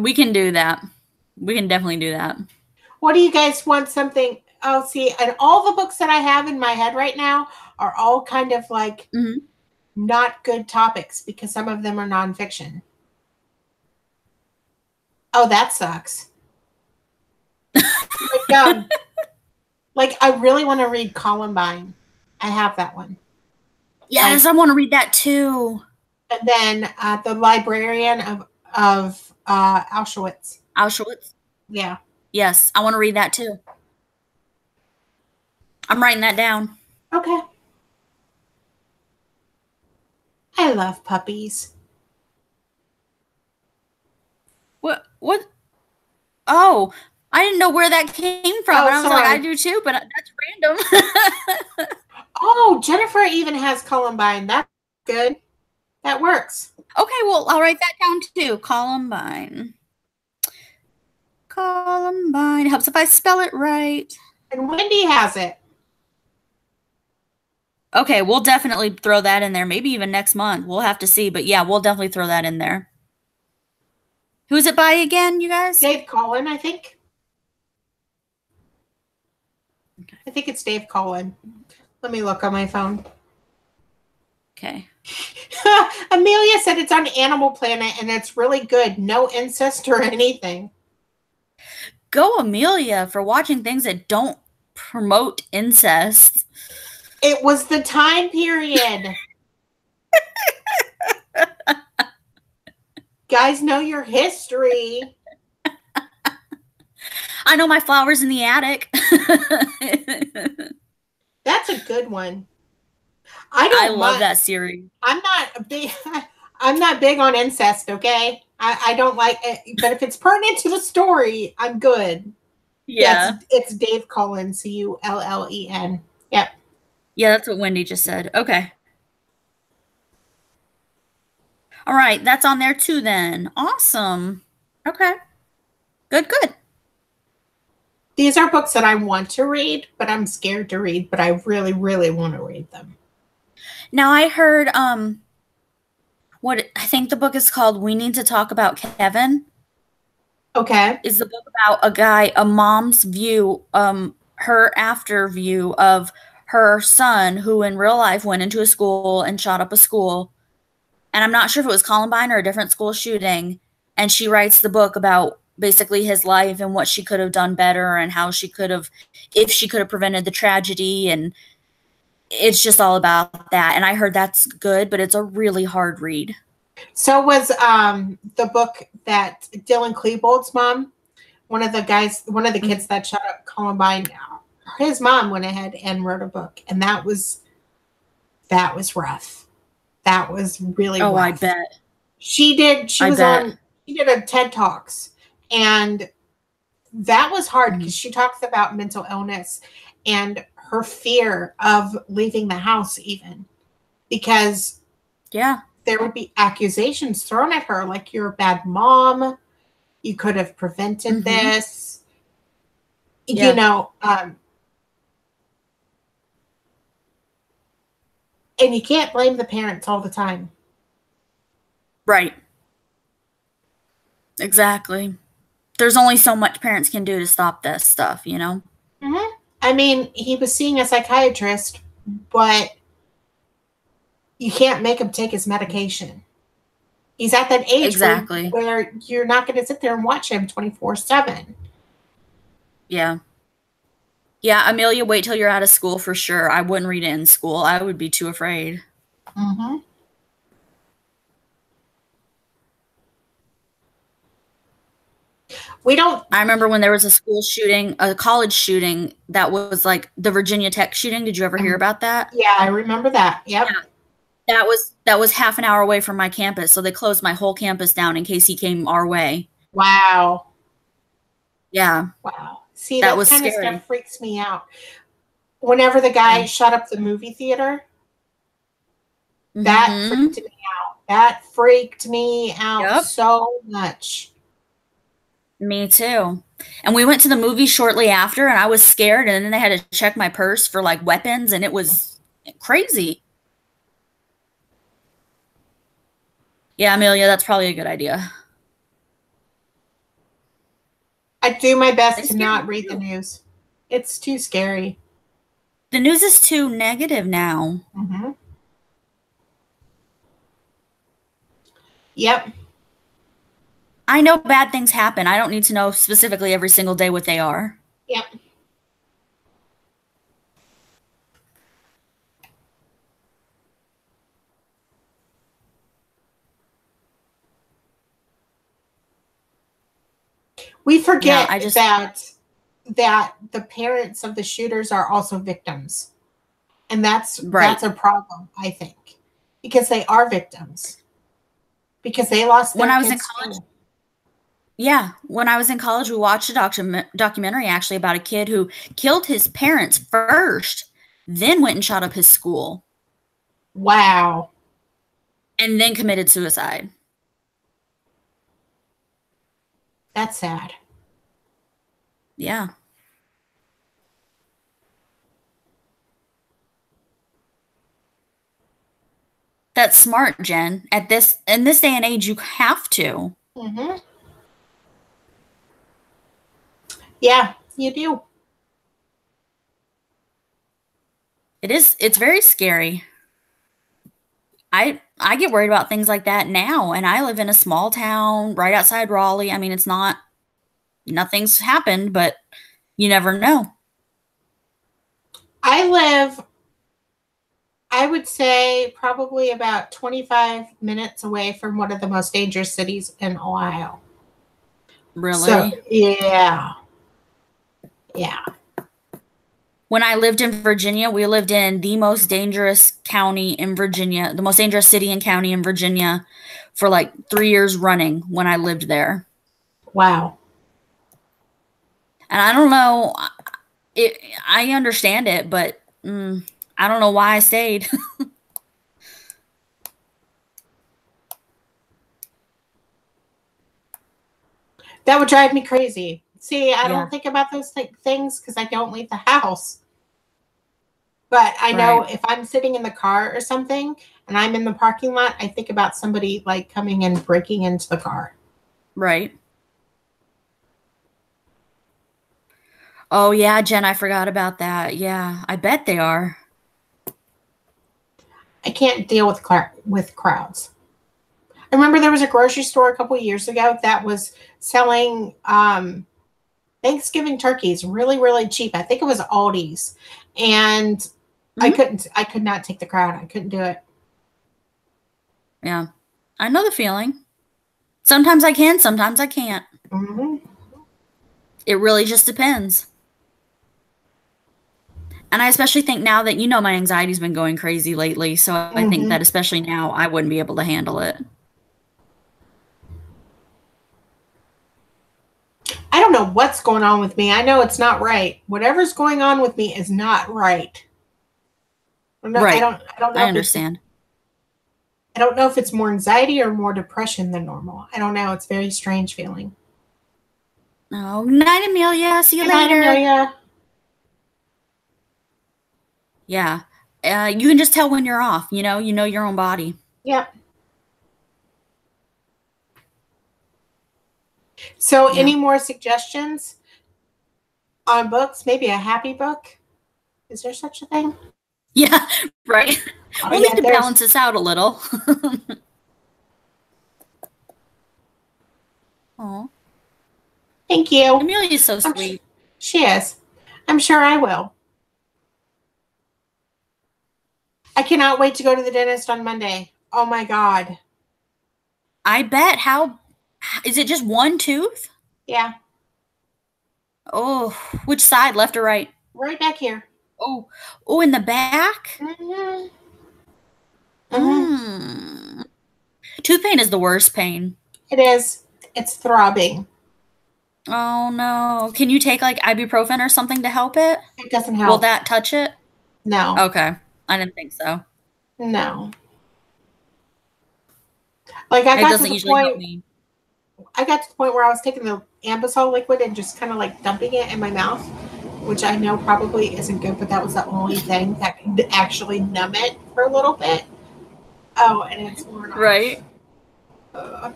We can do that. We can definitely do that. What do you guys want something? Oh, see, and all the books that I have in my head right now are all kind of like not good topics because some of them are nonfiction. Oh, that sucks. Like, I really want to read Columbine. I have that one. Yes, I want to read that too. And then The Librarian of Auschwitz. Auschwitz? Yeah. Yes, I want to read that too. I'm writing that down. Okay. I love puppies. What? Oh, I didn't know where that came from. Oh, I was sorry. like, I do too, but that's random. Oh, Jennifer even has Columbine. That's good. That works. Okay, well, I'll write that down too. Columbine. Columbine. Helps if I spell it right. And Wendy has it. Okay, we'll definitely throw that in there. Maybe even next month. We'll have to see. But yeah, we'll definitely throw that in there. Who is it by again, you guys? Dave Collin, I think. Okay. I think it's Dave Collin. Let me look on my phone. Okay. Amelia said it's on Animal Planet and it's really good. No incest or anything. Go Amelia for watching things that don't promote incest. It was the time period. Guys know your history. I know my flowers in the attic. That's a good one. I I don't love mind. that series. I'm not a big. I'm not big on incest. Okay, I don't like it, but if it's pertinent to the story, I'm good. Yeah, Yeah. it's Dave Cullen, Cullen. Yep. Yeah, that's what Wendy just said. Okay. All right, that's on there too then. Awesome. Okay. Good, good. These are books that I want to read, but I'm scared to read, but I really, really want to read them. Now I heard what I think the book is called We Need to Talk About Kevin. Okay. Is the book about a guy, a mom's view, her after view of her son who in real life went into a school and shot up a school. And I'm not sure if it was Columbine or a different school shooting. And she writes the book about basically his life and what she could have done better and how she could have, if she could have prevented the tragedy. And it's just all about that. And I heard that's good, but it's a really hard read. So was the book that Dylan Klebold's mom, one of the kids that shot up Columbine, his mom went ahead and wrote a book, and that was rough. That was really Oh, I rough. bet. She did. She I was bet. on. She did a TED Talks, and that was hard because she talks about mental illness and her fear of leaving the house, even because Yeah. there would be accusations thrown at her, like you're a bad mom, you could have prevented this, you Yeah. know. And you can't blame the parents all the time. Right. Exactly. There's only so much parents can do to stop this stuff, you know? Mm-hmm. I mean, he was seeing a psychiatrist, but you can't make him take his medication. He's at that age Exactly. where you're not going to sit there and watch him 24/7. Yeah. Yeah, Amelia, wait till you're out of school for sure. I wouldn't read it in school. I would be too afraid. Mm-hmm. We don't. I remember when there was a school shooting, a college shooting that was like the Virginia Tech shooting. Did you ever hear about that? Yeah, I remember that. Yep. Yeah. That was half an hour away from my campus, so they closed my whole campus down in case he came our way. Wow. Yeah. Wow. See, That that was kind of scary. stuff freaks me out. Whenever the guy Yeah. shut up the movie theater, that freaked Mhm. me out. That freaked me out Yep. so much. Me too. And we went to the movie shortly after, and I was scared, and then they had to check my purse for like weapons, and it was crazy. Yeah, Amelia, that's probably a good idea. I do my They best to scare not me read the too. news. It's too scary. The news is too negative now. Mm-hmm. Yep. I know bad things happen. I don't need to know specifically every single day what they are. Yep. We Yeah, forget I just that the parents of the shooters are also victims. And right. that's a problem, I think. Because they are victims. Because they lost When their I was in kids college, too. yeah, when I was in college, we watched a documentary actually about a kid who killed his parents first, then went and shot up his school, Wow. and then committed suicide. That's sad. Yeah. That's smart, Jen. At this in this day and age, you have to. Mm-hmm. Yeah, you do. It's very scary. I get worried about things like that now, and I live in a small town right outside Raleigh. I mean, it's not nothing's happened, but you never know. I live, I would say, probably about 25 minutes away from one of the most dangerous cities in Ohio. So, Really? yeah. Yeah. When I lived in Virginia, we lived in the most dangerous county in Virginia, the most dangerous city and county in Virginia for like 3 years running when I lived there. Wow. And I don't know, I understand it, but I don't know why I stayed. That would drive me crazy. See, I Yeah, don't think about those things because I don't leave the house. But I know right, if I'm sitting in the car or something and I'm in the parking lot, I think about somebody like coming and breaking into the car. right. Oh yeah, Jen, I forgot about that. Yeah, I bet they are. I can't deal with crowds. I remember there was a grocery store a couple of years ago that was selling Thanksgiving turkeys really, really cheap. I think it was Aldi's, and Hmm. I could not take the crowd. I couldn't do it. Yeah, I know the feeling. Sometimes I can, sometimes I can't. Hmm. It really just depends. And I especially think now that my anxiety's been going crazy lately, so I think Hmm. that especially now I wouldn't be able to handle it. I don't know what's going on with me. I know it's not right. Whatever's going on with me is not right. Right. I don't know I if it's understand. I don't know if it's more anxiety or more depression than normal. I don't know. It's a very strange feeling. Oh, night, Amelia. See you Good night, later. Amelia. Yeah. You can just tell when you're off, you know your own body. Yep. So, Yeah. any more suggestions on books? Maybe a happy book? Is there such a thing? Yeah, right. Oh We'll need yeah, to there's. balance this out a little. Oh, Thank you. Amelia's so I'm. sweet. She is. I'm sure I will. I cannot wait to go to the dentist on Monday. Oh my god. I bet. How is it just one tooth? Yeah, Oh, which side, left or right? right back here. Oh, oh, in the back? Hmm. Hmm. Mm. Tooth pain is the worst pain. It is. It's throbbing. Oh no. Can you take like ibuprofen or something to help it? It doesn't Will help. that touch it? No. Okay. I didn't think so. No. Like I It got to doesn't the usually help point me. I got to the point where I was taking the ambisol liquid and just kind of like dumping it in my mouth, which I know probably isn't good, but that was the only thing that could actually numb it for a little bit. Oh, and it's worn off. Right? Uh,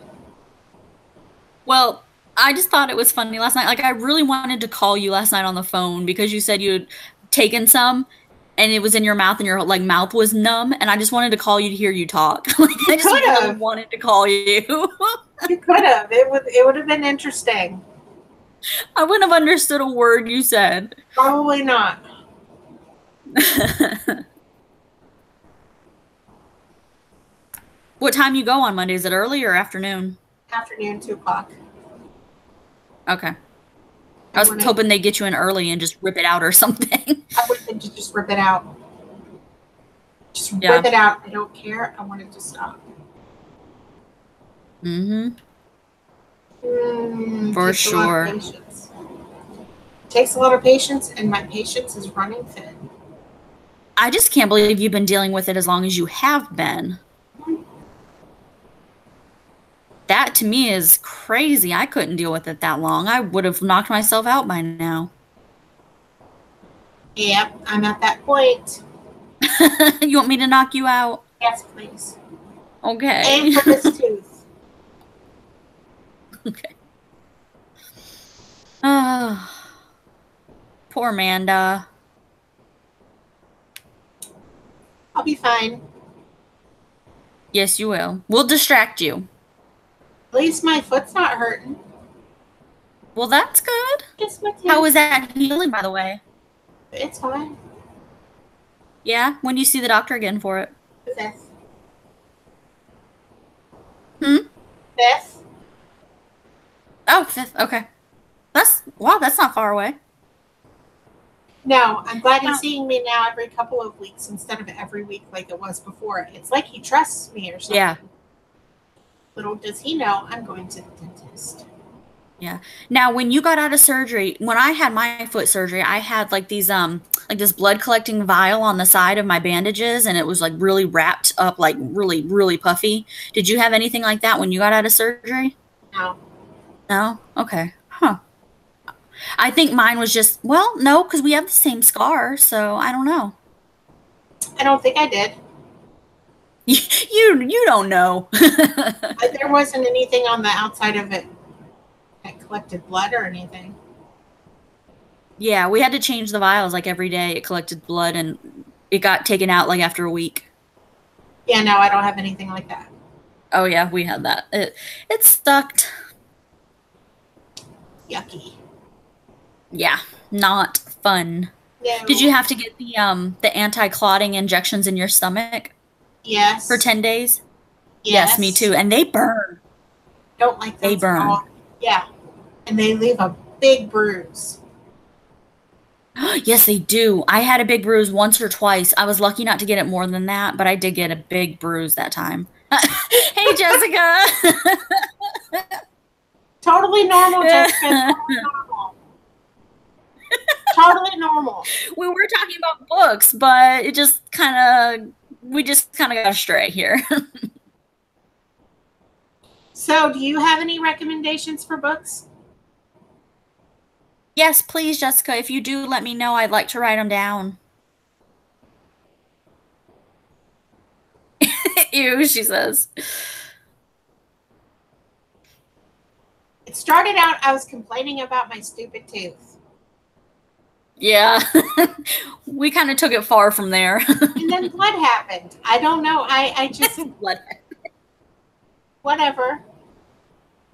Well, I just thought it was funny last night. Like, I really wanted to call you last night on the phone because you said you had taken some and it was in your mouth and your like mouth was numb. And I just wanted to call you to hear you talk. Like, you I just could really have. wanted to call you. You could have. It would have been interesting. I wouldn't have understood a word you said. Probably not. What time you go on Monday? Is it early or afternoon? Afternoon, 2 o'clock. Okay. I I was wanted. hoping they'd get you in early and just rip it out or something. I wanted to just rip it out. Just rip Yeah. it out. I don't care. I wanted to stop. Mm-hmm. For Takes a lot of sure. patience. Takes a lot of patience, and my patience is running thin. I just can't believe you've been dealing with it as long as you have been. That to me is crazy. I couldn't deal with it that long. I would have knocked myself out by now. Yep, I'm at that point. You want me to knock you out? Yes, please. And Okay. for this tooth. Okay. Oh, poor Amanda. I'll be fine. Yes, you will. We'll distract you. At least my foot's not hurting. Well, that's good. Just my How tooth. was that healing, by the way? It's fine. Yeah, when do you see the doctor again for it? The fifth. Hmm? Fifth? Oh, fifth. Okay. Wow, that's not far away. No, I'm glad he's Well, seeing me now every couple of weeks instead of every week like it was before. It's like he trusts me or yeah. something. Little does he know I'm going to the dentist. Yeah. Now, when you got out of surgery, when I had my foot surgery, I had like these like this blood collecting vial on the side of my bandages, and it was like really wrapped up, like really really puffy. Did you have anything like that when you got out of surgery? No, No? Okay. Huh. I think mine was just, well, no, because we have the same scar, so I don't know. I don't think I did. You don't know. There wasn't anything on the outside of it that collected blood or anything. Yeah, we had to change the vials like every day. It collected blood and it got taken out like after a week. Yeah, no, I don't have anything like that. Oh yeah, we had that. It sucked. Yucky. Yeah, not fun. Did you No. have to get the anti-clotting injections in your stomach for Yes. 10 days? Yes, me Yes. too. And they burn. Don't like They those at burn. all. Yeah. And they leave a big bruise. Yes, they do. I had a big bruise once or twice. I was lucky not to get it more than that, but I did get a big bruise that time. Hey, Jessica. Totally normal, Jessica. Totally normal. Totally normal. We were talking about books, but it just kind of, we just kind of got astray here. So, do you have any recommendations for books? Yes, please, Jessica. If you do, let me know. I'd like to write them down. Ew, she says. It started out, I was complaining about my stupid tooth. Yeah. We kind of took it far from there. And then blood happened. I don't know. I just, Blood. whatever.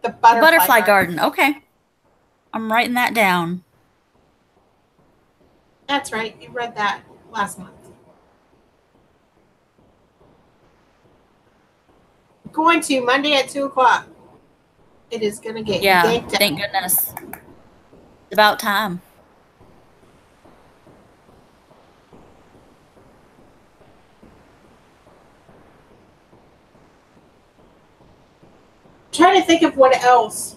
The Butterfly garden. Okay. I'm writing that down. That's right. You read that last month. Going to Monday at 2:00. It is going to get Yeah, yanked thank out. goodness. It's about time. Trying to think of what else.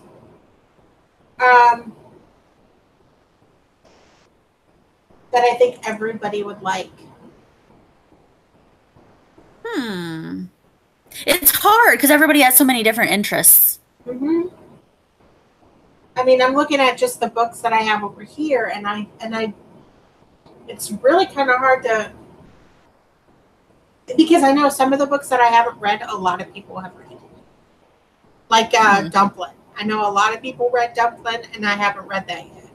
That I think everybody would like. It's hard because everybody has so many different interests. hmm I mean, I'm looking at just the books that I have over here, and it's really kind of hard to, because I know some of the books that I haven't read, a lot of people have read. Like Dumplin'. I know a lot of people read Dumplin', and I haven't read that yet.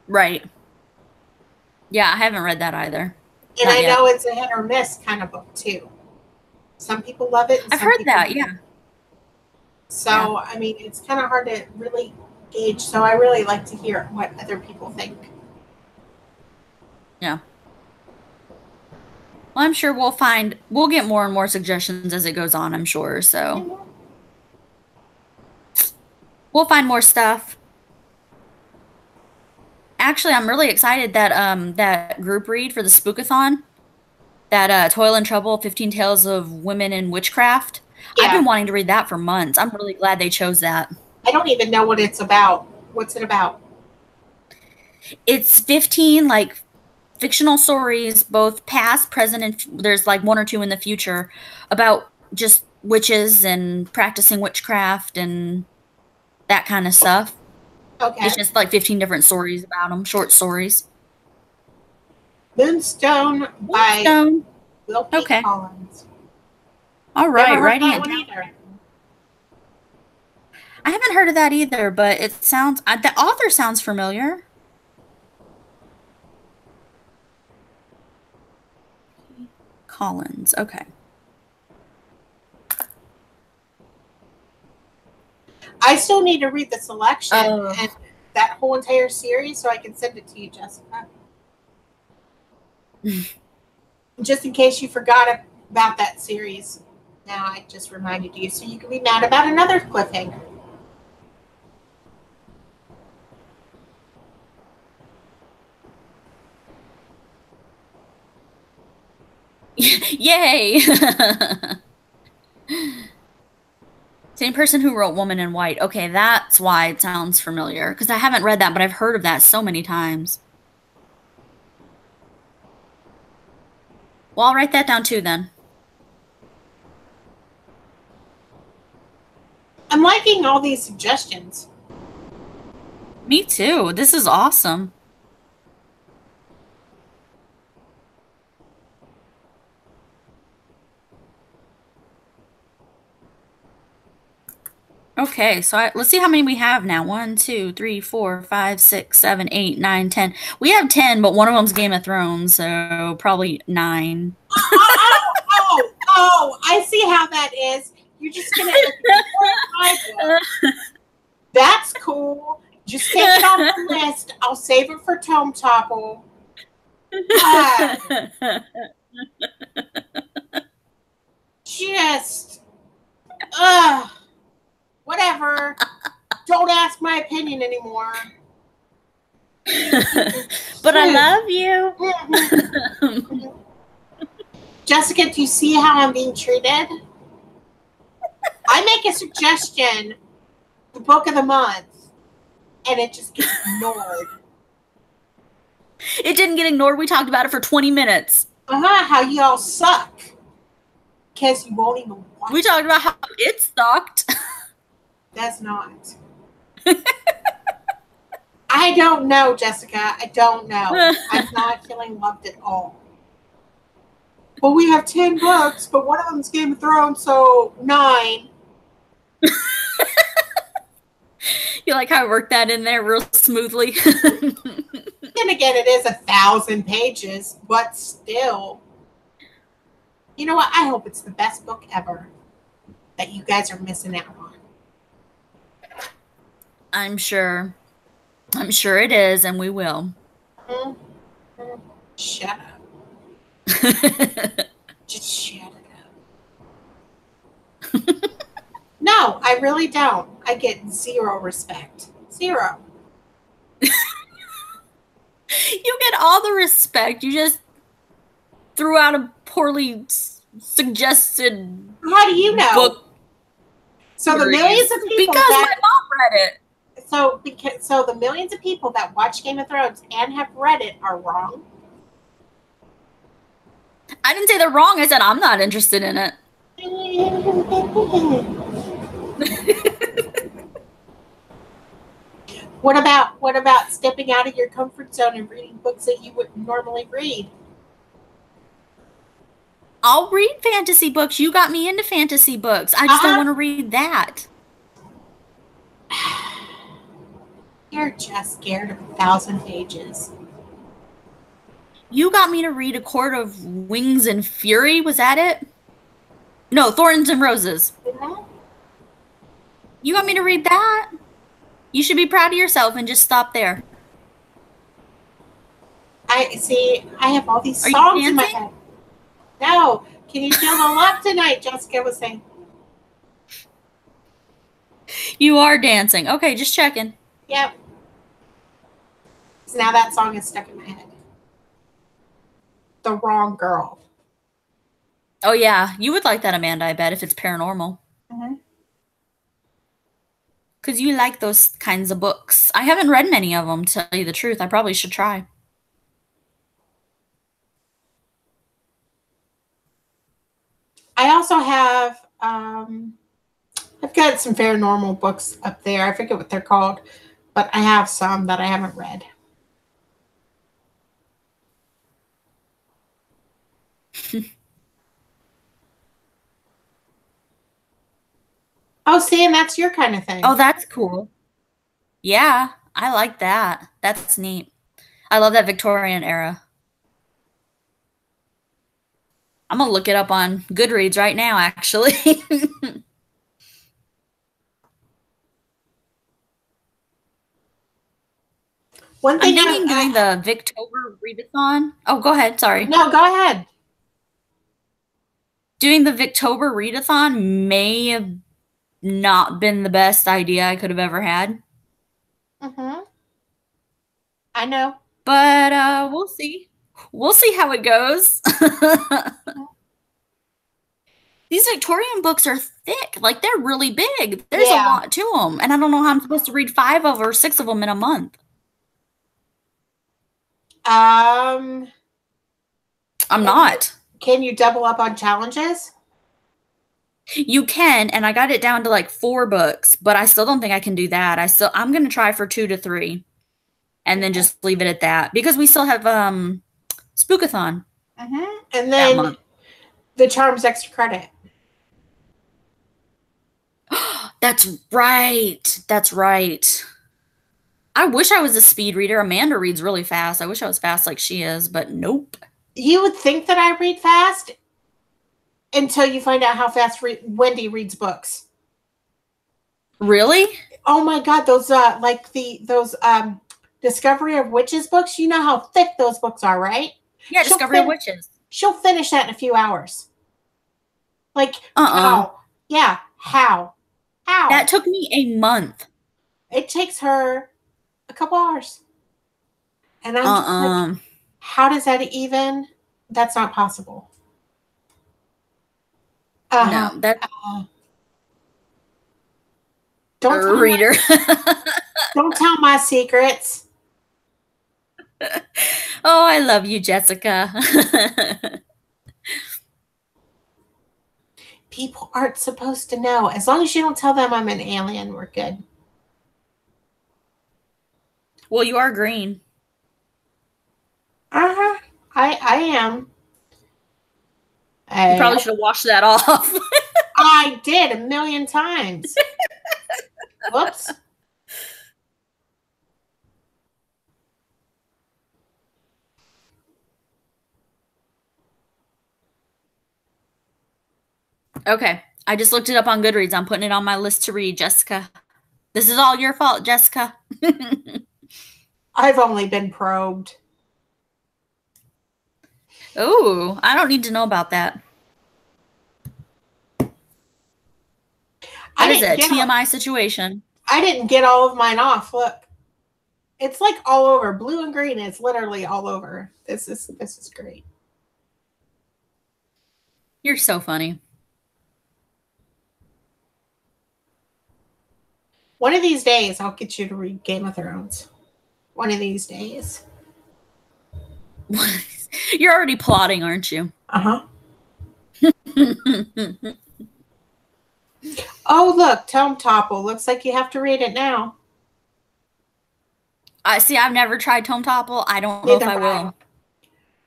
Right. Yeah, I haven't read that either. And Not I yet. know it's a hit or miss kind of book too. Some people love it. And I've some heard people that, don't. yeah. So, Yeah. I mean, it's kind of hard to really gauge. So I really like to hear what other people think. Yeah. Well, I'm sure we'll get more and more suggestions as it goes on, I'm sure. So we'll find more stuff. Actually, I'm really excited that that group read for the Spookathon, that Toil and Trouble, 15 Tales of Women in Witchcraft. I've Yeah. been wanting to read that for months. I'm really glad they chose that. I don't even know what it's about. What's it about? It's 15 like fictional stories, both past, present, and there's like one or two in the future about just witches and practicing witchcraft and that kind of stuff. Okay. It's just like 15 different stories about them, short stories. Moonstone by Stone. Will P. Okay. Collins. All right, Never heard writing that it one down. either. I haven't heard of that either, but it sounds, the author sounds familiar. Collins. Okay. I still need to read the selection Oh. and that whole entire series so I can send it to you, Jessica. Just in case you forgot about that series. Now I just reminded you so you can be mad about another cliffhanger. Yay! Same person who wrote Woman in White. Okay, that's why it sounds familiar. Because I haven't read that, but I've heard of that so many times. Well, I'll write that down too then. I'm liking all these suggestions. Me too. This is awesome. Okay, so let's see how many we have now. 1, 2, 3, 4, 5, 6, 7, 8, 9, 10. We have 10, but one of them's Game of Thrones, so probably 9. Oh, I see how that is. You're just going to. That's cool. Just take it off the list. I'll save it for Tome Topple. Just. Whatever. Don't ask my opinion anymore. But I love you. Jessica, do you see how I'm being treated? I make a suggestion, the book of the month, and it just gets ignored. It didn't get ignored. We talked about it for 20 minutes. How y'all suck. Because you won't even watch We talked about how it sucked. That's not. I don't know, Jessica. I don't know. I'm not feeling loved at all. Well, we have 10 books, but one of them's Game of Thrones, so 9. You like how I worked that in there real smoothly? Then again, it is 1,000 pages, but still. You know what? I hope it's the best book ever that you guys are missing out on. I'm sure. I'm sure it is, and we will. Shut up. Just shut it up. No, I really don't. I get 0 respect. 0. You get all the respect. You just threw out a poorly suggested How do you know? book. So the millions of people because my mom read it. So the millions of people that watch Game of Thrones and have read it are wrong. I didn't say they're wrong. I said I'm not interested in it. What about stepping out of your comfort zone and reading books that you wouldn't normally read? I'll read fantasy books. You got me into fantasy books. I just don't want to read that. You're just scared of 1,000 pages. You got me to read A Court of Wings and Fury. Was that it? No, Thorns and Roses. Mm-hmm. You got me to read that? You should be proud of yourself and just stop there. I have all these songs in my head. No. Can you feel the love tonight? Jessica was saying. You are dancing. Okay, just checking. Yep. So now that song is stuck in my head. The Wrong Girl. Oh, yeah. You would like that, Amanda, I bet, if it's paranormal. Mm-hmm. Because you like those kinds of books. I haven't read many of them, to tell you the truth. I probably should try. I also have, I've got some paranormal books up there. I forget what they're called, but I have some that I haven't read. Oh, see, and that's your kind of thing. Oh, that's cool. Yeah, I like that. That's neat. I love that Victorian era. I'm going to look it up on Goodreads right now, actually. One thing I'm thinking doing the Victober readathon. Oh, go ahead. Sorry. No, go ahead. Doing the Victober readathon may have not been the best idea I could have ever had. Mm-hmm. I know. But we'll see. We'll see how it goes. These Victorian books are thick. Like, they're really big. There's a Yeah. lot to them. And I don't know how I'm supposed to read 5 of or 6 of them in a month. Um, I'm not. can you double up on challenges? You can, and I got it down to like 4 books, but I still don't think I can do that. I'm going to try for 2 to 3 and then just leave it at that because we still have Spookathon And that then month. the charms extra credit. That's right. That's right. I wish I was a speed reader. Amanda reads really fast. I wish I was fast like she is, but nope. You would think that I read fast until you find out how fast Wendy reads books. Really? Oh my God, those Discovery of Witches books. You know how thick those books are, right? Yeah, Discovery of Witches. She'll finish that in a few hours. Like how? Yeah, how? How? That took me a month. It takes her a couple hours. And I'm just like, how does that even? That's not possible. No, that don't tell reader. Don't tell my secrets. Oh, I love you, Jessica. People aren't supposed to know. As long as you don't tell them I'm an alien, we're good. Well, you are green. I am. You probably should have washed that off. I did 1,000,000 times. Whoops. Okay. I just looked it up on Goodreads. I'm putting it on my list to read, Jessica. This is all your fault, Jessica. I've only been probed. Oh, I don't need to know about that. That is a TMI situation. I didn't get all of mine off. Look. It's like all over. Blue and green. It's literally all over. This is great. You're so funny. One of these days, I'll get you to read Game of Thrones. One of these days. You're already plotting, aren't you? Uh-huh. Oh, look, Tome Topple. Looks like you have to read it now. See, I've never tried Tome Topple. I don't know if I will.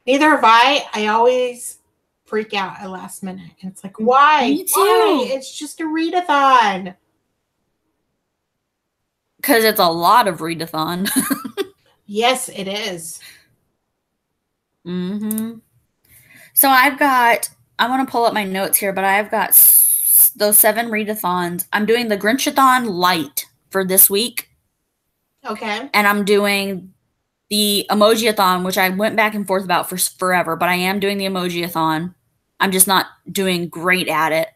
Neither have I. I always freak out at last minute. And it's like, why? Me too. Why? It's just a readathon. Because it's a lot of readathon. Yes, it is. Mm-hmm. So I'm going to pull up my notes here, but I've got those 7 readathons. I'm doing the Grinchathon Light for this week. Okay. And I'm doing the Emojiathon, which I went back and forth about for forever, but I am doing the Emojiathon. I'm just not doing great at it.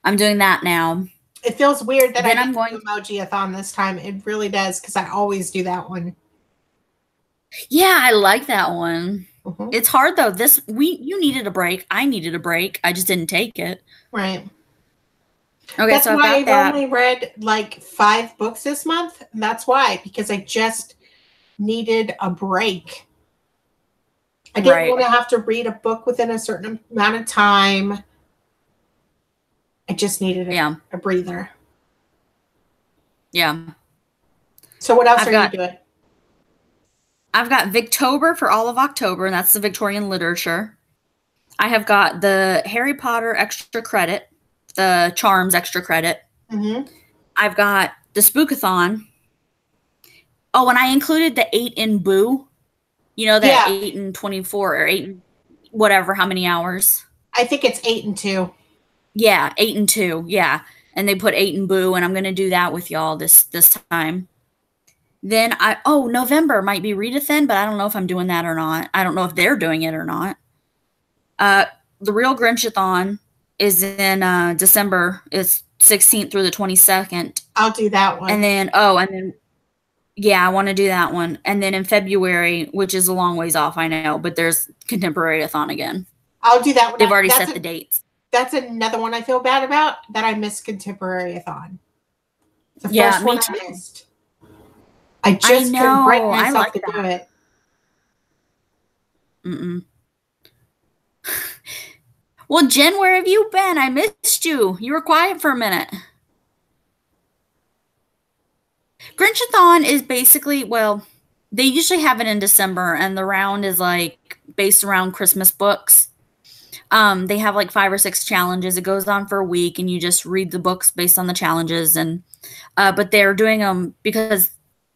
I'm doing that now. It feels weird that I'm going to Emojiathon this time. It really does, because I always do that one. Yeah, I like that one. Mm-hmm. It's hard though. You needed a break. I needed a break. I just didn't take it. Right. Okay, that's so why I've only read like 5 books this month. And that's why, because I just needed a break. I didn't want to have to read a book within a certain amount of time. I just needed a breather. Yeah. So what else are you doing? I've got Victober for all of October, and that's the Victorian literature. I have got the Harry Potter extra credit, the Charms extra credit. Mm-hmm. I've got the Spookathon. Oh, and I included the 8 in Boo. You know, that 8 and 24 or 8 and whatever, how many hours? I think it's 8 and 2. Yeah, 8 and 2. Yeah. And they put 8 in Boo, and I'm going to do that with y'all this time. Then November might be readathon, but I don't know if I'm doing that or not. I don't know if they're doing it or not. The real Grinchathon is in December. It's 16th through the 22nd. I'll do that one. And then yeah, I want to do that one. And then in February, which is a long ways off, I know, but there's Contemporary-a-thon again. I'll do that one. They've already set the dates. That's another one I feel bad about that I missed Contemporary-a-thon. The Yeah, first one me I too. missed. I I just couldn't bring know. I myself like to do that. it. Mm-mm. Well, Jen, where have you been? I missed you. You were quiet for a minute. Grinchathon is basically, well, they usually have it in December, and the round is like based around Christmas books. They have like 5 or 6 challenges. It goes on for a week, and you just read the books based on the challenges. And but they're doing them because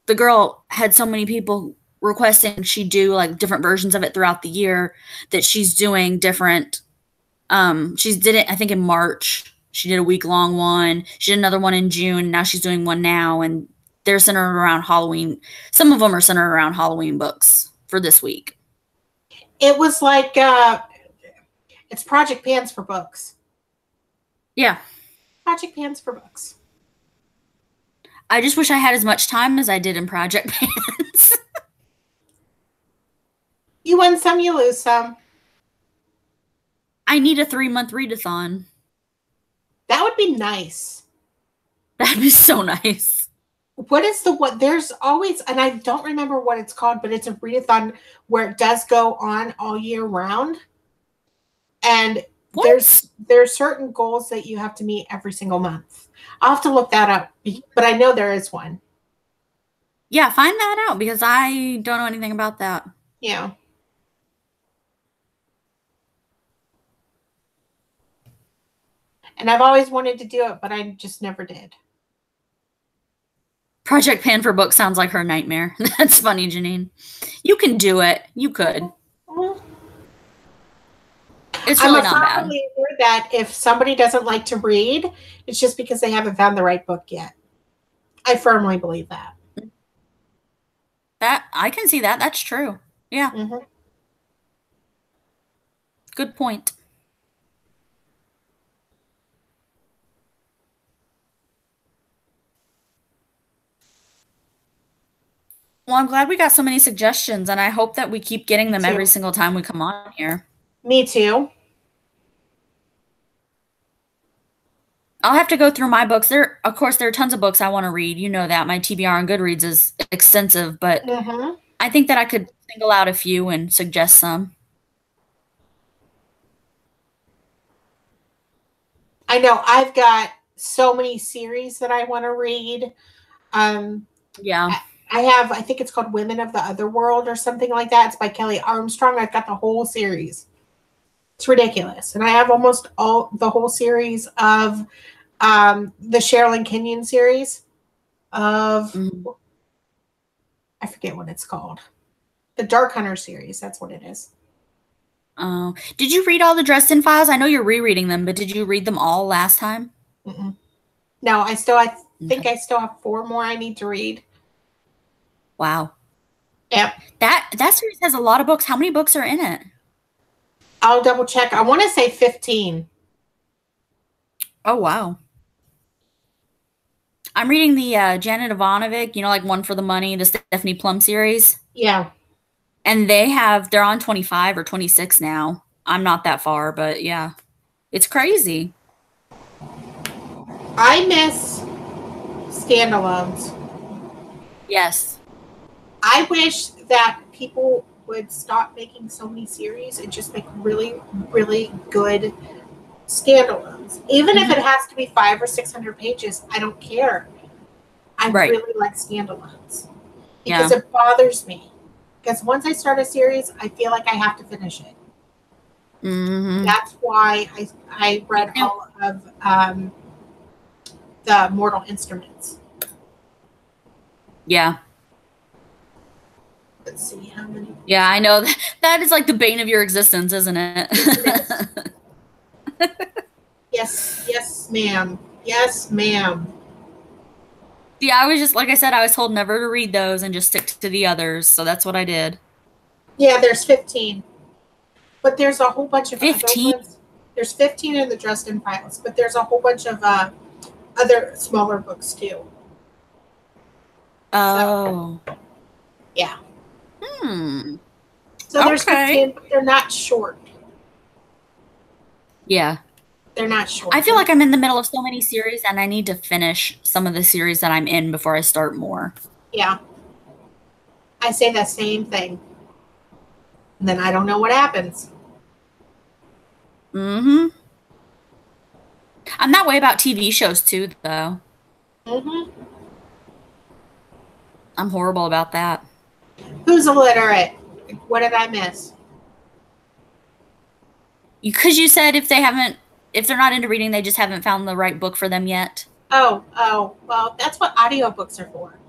the girl had so many people requesting she do like different versions of it throughout the year that she's doing different. She did it, I think, in March. She did a week long one. She did another one in June. Now she's doing one now, and they're centered around Halloween. Some of them are centered around Halloween books for this week. It was like it's Project Pans for books. Yeah. Project Pans for books. I just wish I had as much time as I did in Project Pants. You win some, you lose some. I need a 3-month readathon. That would be nice. That'd be so nice. What is the what? There's always, and I don't remember what it's called, but it's a readathon where it does go on all year round. And What? there's certain goals that you have to meet every single month. I'll have to look that up, but I know there is one. Yeah, find that out because I don't know anything about that. Yeah. And I've always wanted to do it, but I just never did. Project Pan for Book sounds like her nightmare. That's funny, Janine. You can do it. You could. It's I'm really a not firm bad. believer that if somebody doesn't like to read, it's just because they haven't found the right book yet. I firmly believe that. That I can see that. That's true. Yeah. Mm-hmm. Good point. Well, I'm glad we got so many suggestions, and I hope that we keep getting Me them every too. single time we come on here. Me too. I'll have to go through my books. Of course, there are tons of books I want to read. You know that. My TBR on Goodreads is extensive, but Mm-hmm. I think that I could single out a few and suggest some. I know I've got so many series that I want to read. Um, Yeah. I have, I think it's called Women of the Other World or something like that. It's by Kelly Armstrong. I've got the whole series. It's ridiculous. And I have almost all the whole series of the Sherilyn Kenyon series of, Mhm. I forget what it's called. The Dark Hunter series. That's what it is. Did you read all the Dresden Files? I know you're rereading them, but did you read them all last time? Mm-mm. No, I think Okay. I still have 4 more I need to read. Wow. Yep. That series has a lot of books. How many books are in it? I'll double check. I want to say 15. Oh, wow. I'm reading the Janet Ivanovic, like One for the Money, the Stephanie Plum series. Yeah. And they're on 25 or 26 now. I'm not that far, but yeah. It's crazy. I miss standalones. Yes. I wish that people would stop making so many series and just make really, really good standalones. Even if it has to be 500 or 600 pages, I don't care. I Right. really like standalones because Yeah. it bothers me. Because once I start a series, I feel like I have to finish it. Mm-hmm. That's why I read all of the Mortal Instruments. Yeah. Let's see how many. Yeah, I know. That is like the bane of your existence, isn't it? Yes, yes, ma'am. Yes, ma'am. Yeah, I was just, like I said, I was told never to read those and just stick to the others. So that's what I did. Yeah, there's 15. But there's a whole bunch of 15? other ones. There's 15 in the Dresden Files, but there's a whole bunch of other smaller books too. Oh. So, yeah. Hmm. So there's Okay. 15, but they're not short. Yeah. They're not I short. feel like I'm in the middle of so many series and I need to finish some of the series that I'm in before I start more. Yeah, I say that same thing. And then I don't know what happens. Mm-hmm. I'm that way about TV shows too, though. Hmm. I'm horrible about that. Who's illiterate? What did I miss? Because you said if they're not into reading, they just haven't found the right book for them yet. Oh, well, that's what audiobooks are for.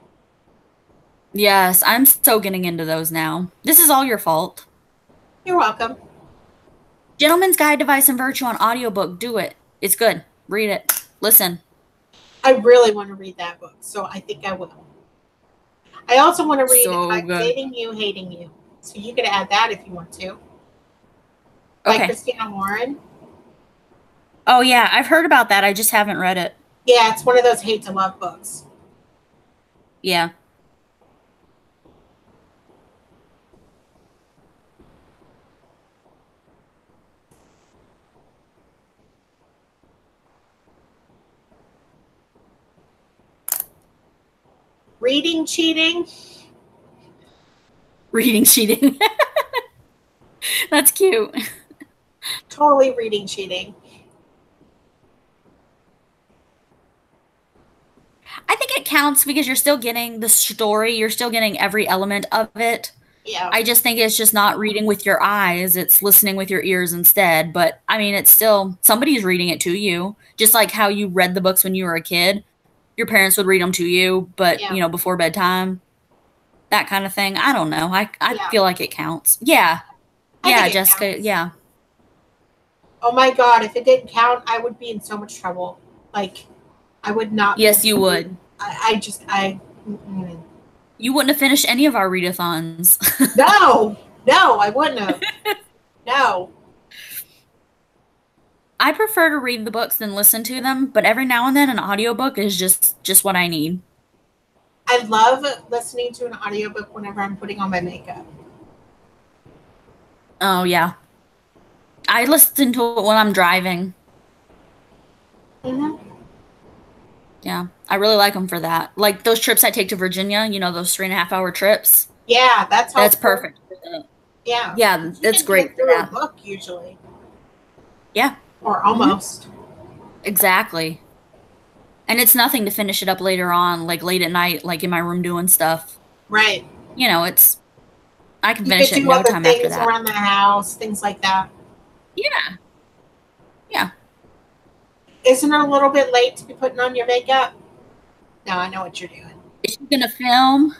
Yes, I'm so getting into those now. This is all your fault. You're welcome. Gentleman's Guide to Vice and Virtue on audiobook. Do it. It's good. Read it. Listen. I really want to read that book, so I think I will. I also want to read So I'm good. Dating You, Hating You. So you could add that if you want to. By Okay. Christina Lauren. Oh, yeah. I've heard about that. I just haven't read it. Yeah, it's one of those hate to love books. Yeah. Reading cheating. Reading cheating. That's cute. Totally reading cheating. I think it counts because you're still getting the story, you're still getting every element of it. Yeah. I just think it's just not reading with your eyes, it's listening with your ears instead. But I mean, it's still somebody's reading it to you, just like how you read the books when you were a kid. Your parents would read them to you, but Yeah. before bedtime, that kind of thing. I don't know. I Yeah. feel like it counts. Yeah. I Yeah, think it Jessica. counts. Yeah. Oh my God, if it didn't count, I would be in so much trouble. Like, I would not be able Yes, you to read. would. Mm-mm. You wouldn't have finished any of our readathons. No, I wouldn't have. No. I prefer to read the books than listen to them, but every now and then an audiobook is just what I need. I love listening to an audiobook whenever I'm putting on my makeup. Oh yeah. I listen to it when I'm driving. Hmm. Yeah. I really like them for that. Like those trips I take to Virginia, those 3.5 hour trips. Yeah, that's That's helpful. perfect for that. Yeah. Yeah, You that's can do great it for through a that. book usually, Yeah. or Hmm. almost. Exactly. And it's nothing to finish it up later on, like late at night, like in my room doing stuff. Right. It's I can You could finish it in do no other time after things that. around the house, things like that. Yeah. Yeah. Isn't it a little bit late to be putting on your makeup? No, I know what you're doing. Is she gonna film?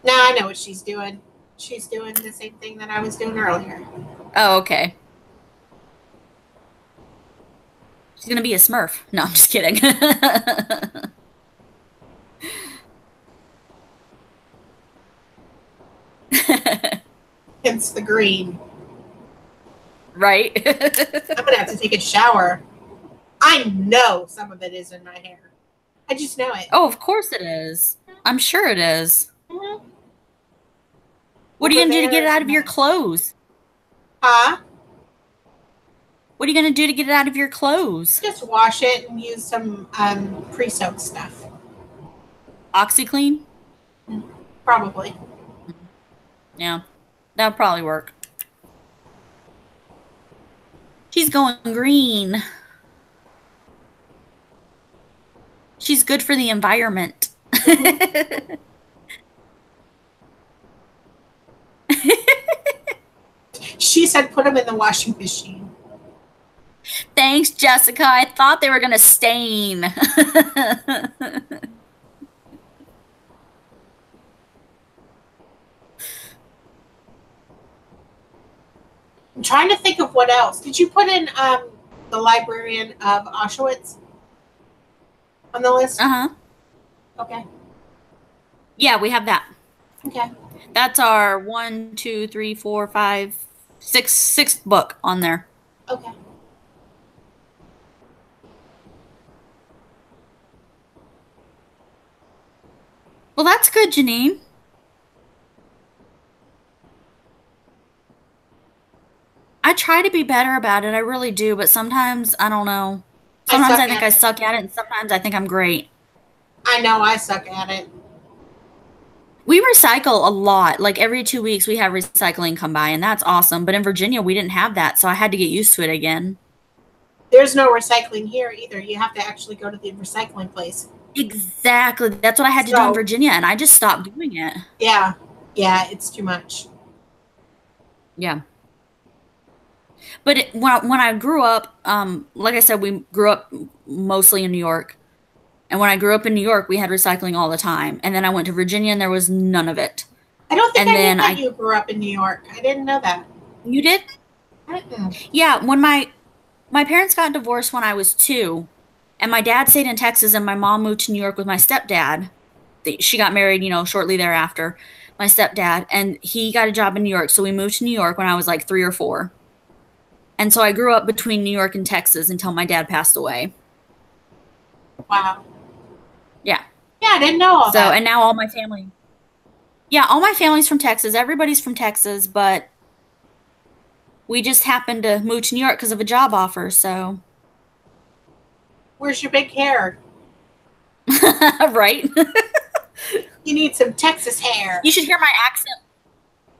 No, I know what she's doing. She's doing the same thing that I was doing earlier. Oh, okay. She's gonna be a Smurf. No, I'm just kidding. Hence the green. Right? I'm gonna have to take a shower. I know some of it is in my hair. I just know it. Oh, of course it is. I'm sure it is. Mm-hmm. What are Over you gonna do to there get it is out a of your mess. clothes? Huh? What are you gonna do to get it out of your clothes? Just wash it and use some pre-soaked stuff. OxyClean? Probably. Yeah, that'll probably work. She's going green. She's good for the environment. Mm-hmm. She said put them in the washing machine. Thanks, Jessica. I thought they were gonna stain. I'm trying to think of what else. Did you put in the Librarian of Auschwitz on the list? Uh-huh. Okay. Yeah, we have that. Okay. That's our 1, 2, 3, 4, 5, 6, sixth book on there. Okay. Well, that's good, Janine. I try to be better about it. I really do, but sometimes I don't know. I Sometimes suck I think at I it. suck at it, and sometimes I think I'm great. I know I suck at it. We recycle a lot. Like every 2 weeks, we have recycling come by, and that's awesome. But in Virginia, we didn't have that, so I had to get used to it again. There's no recycling here either. You have to actually go to the recycling place. Exactly. That's what I had to do in So, Virginia, and I just stopped doing it. yeah, yeah, it's too much. Yeah. But when I grew up, like I said, we grew up mostly in New York. And when I grew up in New York, we had recycling all the time. And then I went to Virginia and there was none of it. I don't think And I knew then that you grew up in New York. I didn't know that. you did? Mm-mm. Yeah, when my parents got divorced when I was 2, and my dad stayed in Texas and my mom moved to New York with my stepdad. She got married, shortly thereafter, my stepdad, and he got a job in New York. So we moved to New York when I was like 3 or 4. And so I grew up between New York and Texas until my dad passed away. Wow. Yeah. Yeah, I didn't know all So, that. and now all my family's from Texas. Everybody's from Texas, but we just happened to move to New York because of a job offer. So, Where's your big hair? right? You need some Texas hair. You should hear my accent.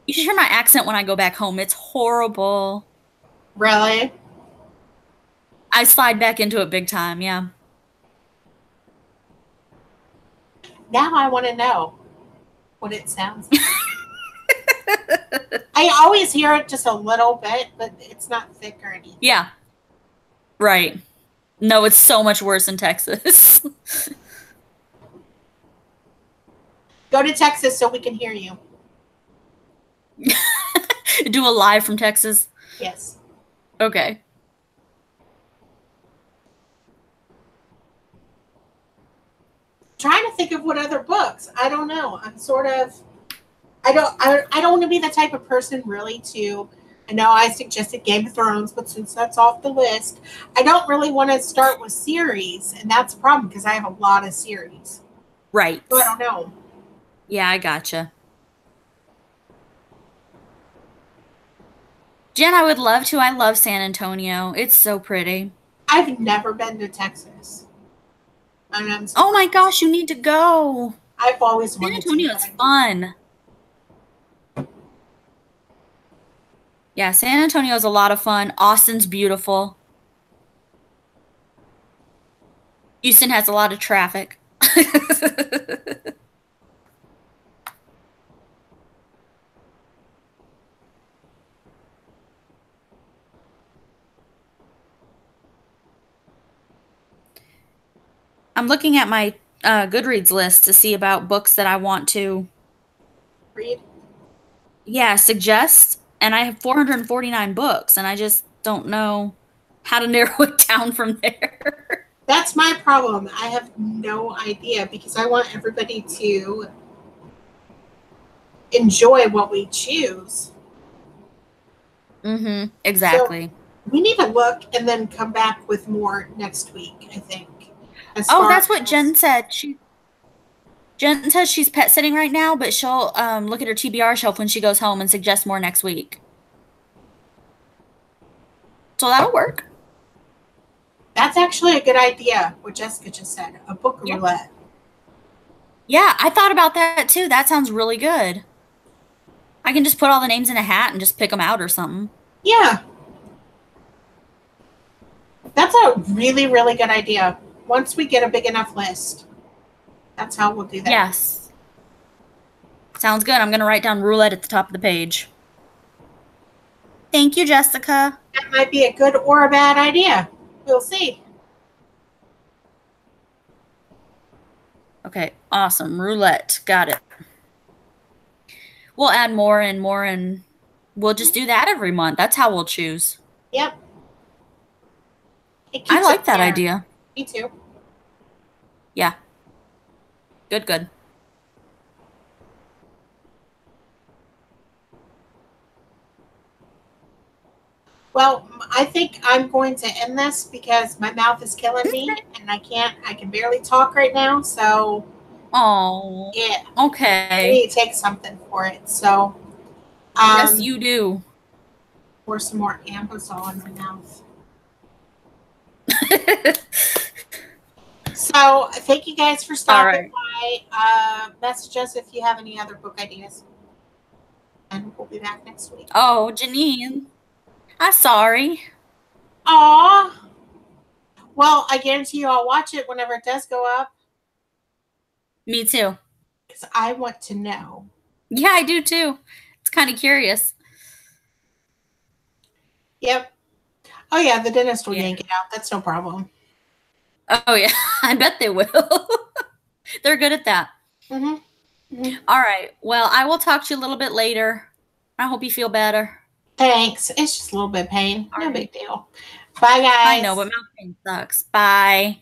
You should hear my accent when I go back home. It's horrible. Really? I slide back into it big time. Yeah. Now I want to know what it sounds like. I always hear it just a little bit, but it's not thick or anything. Yeah. Right. No, it's so much worse in Texas. Go to Texas so we can hear you. Do a live from Texas. Yes. Okay. Trying to think of what other books. I don't know. I'm sort of. I don't want to be the type of person really to. I know I suggested Game of Thrones, but since that's off the list, I don't really want to start with series, and that's a problem because I have a lot of series. Right. So I don't know. Yeah, I gotcha. Jen, I would love to. I love San Antonio. It's so pretty. I've never been to Texas, and I'm Oh my surprised. gosh, you need to go. I've always San wanted to, Antonio but is fun. Yeah, San Antonio is a lot of fun. Austin's beautiful. Houston has a lot of traffic. I'm looking at my Goodreads list to see about books that I want to, read. yeah, suggest. And I have 449 books, and I just don't know how to narrow it down from there. That's my problem. I have no idea because I want everybody to enjoy what we choose. Mm-hmm. So Exactly. we need to look and then come back with more next week, I think. As Oh, far that's what as Jen said. Jen says she's pet sitting right now, but she'll look at her TBR shelf when she goes home and suggest more next week. So that'll work. that's actually a good idea, what Jessica just said. A book Yeah. roulette. Yeah, I thought about that too. That sounds really good. I can just put all the names in a hat and just pick them out or something. Yeah. That's a really, really good idea. Once we get a big enough list, that's how we'll do that. Yes. Sounds good. I'm going to write down roulette at the top of the page. Thank you, Jessica. That might be a good or a bad idea. We'll see. Okay, awesome. Roulette. Got it. We'll add more and more, and we'll just do that every month. That's how we'll choose. Yep. It keeps I like it that fair. idea. Me too. Yeah. Good, good. Well, I think I'm going to end this because my mouth is killing me and I can barely talk right now. So, Oh, yeah, I okay. need to take something for it. So, Yes, you do. Pour some more Ambisol in my mouth. So thank you guys for stopping by. Message us if you have any other book ideas. And we'll be back next week. Oh, Janine. I'm sorry. Aw. Well, I guarantee you I'll watch it whenever it does go up. Me too. Because I want to know. Yeah, I do too. It's kind of curious. Yep. Oh, yeah, the dentist will yank it out. That's no problem. Oh, yeah. I bet they will. They're good at that. Mm-hmm. Mm-hmm. All right. Well, I will talk to you a little bit later. I hope you feel better. Thanks. It's just a little bit of pain. No big deal. Bye, guys. I know, but mouth pain sucks. Bye.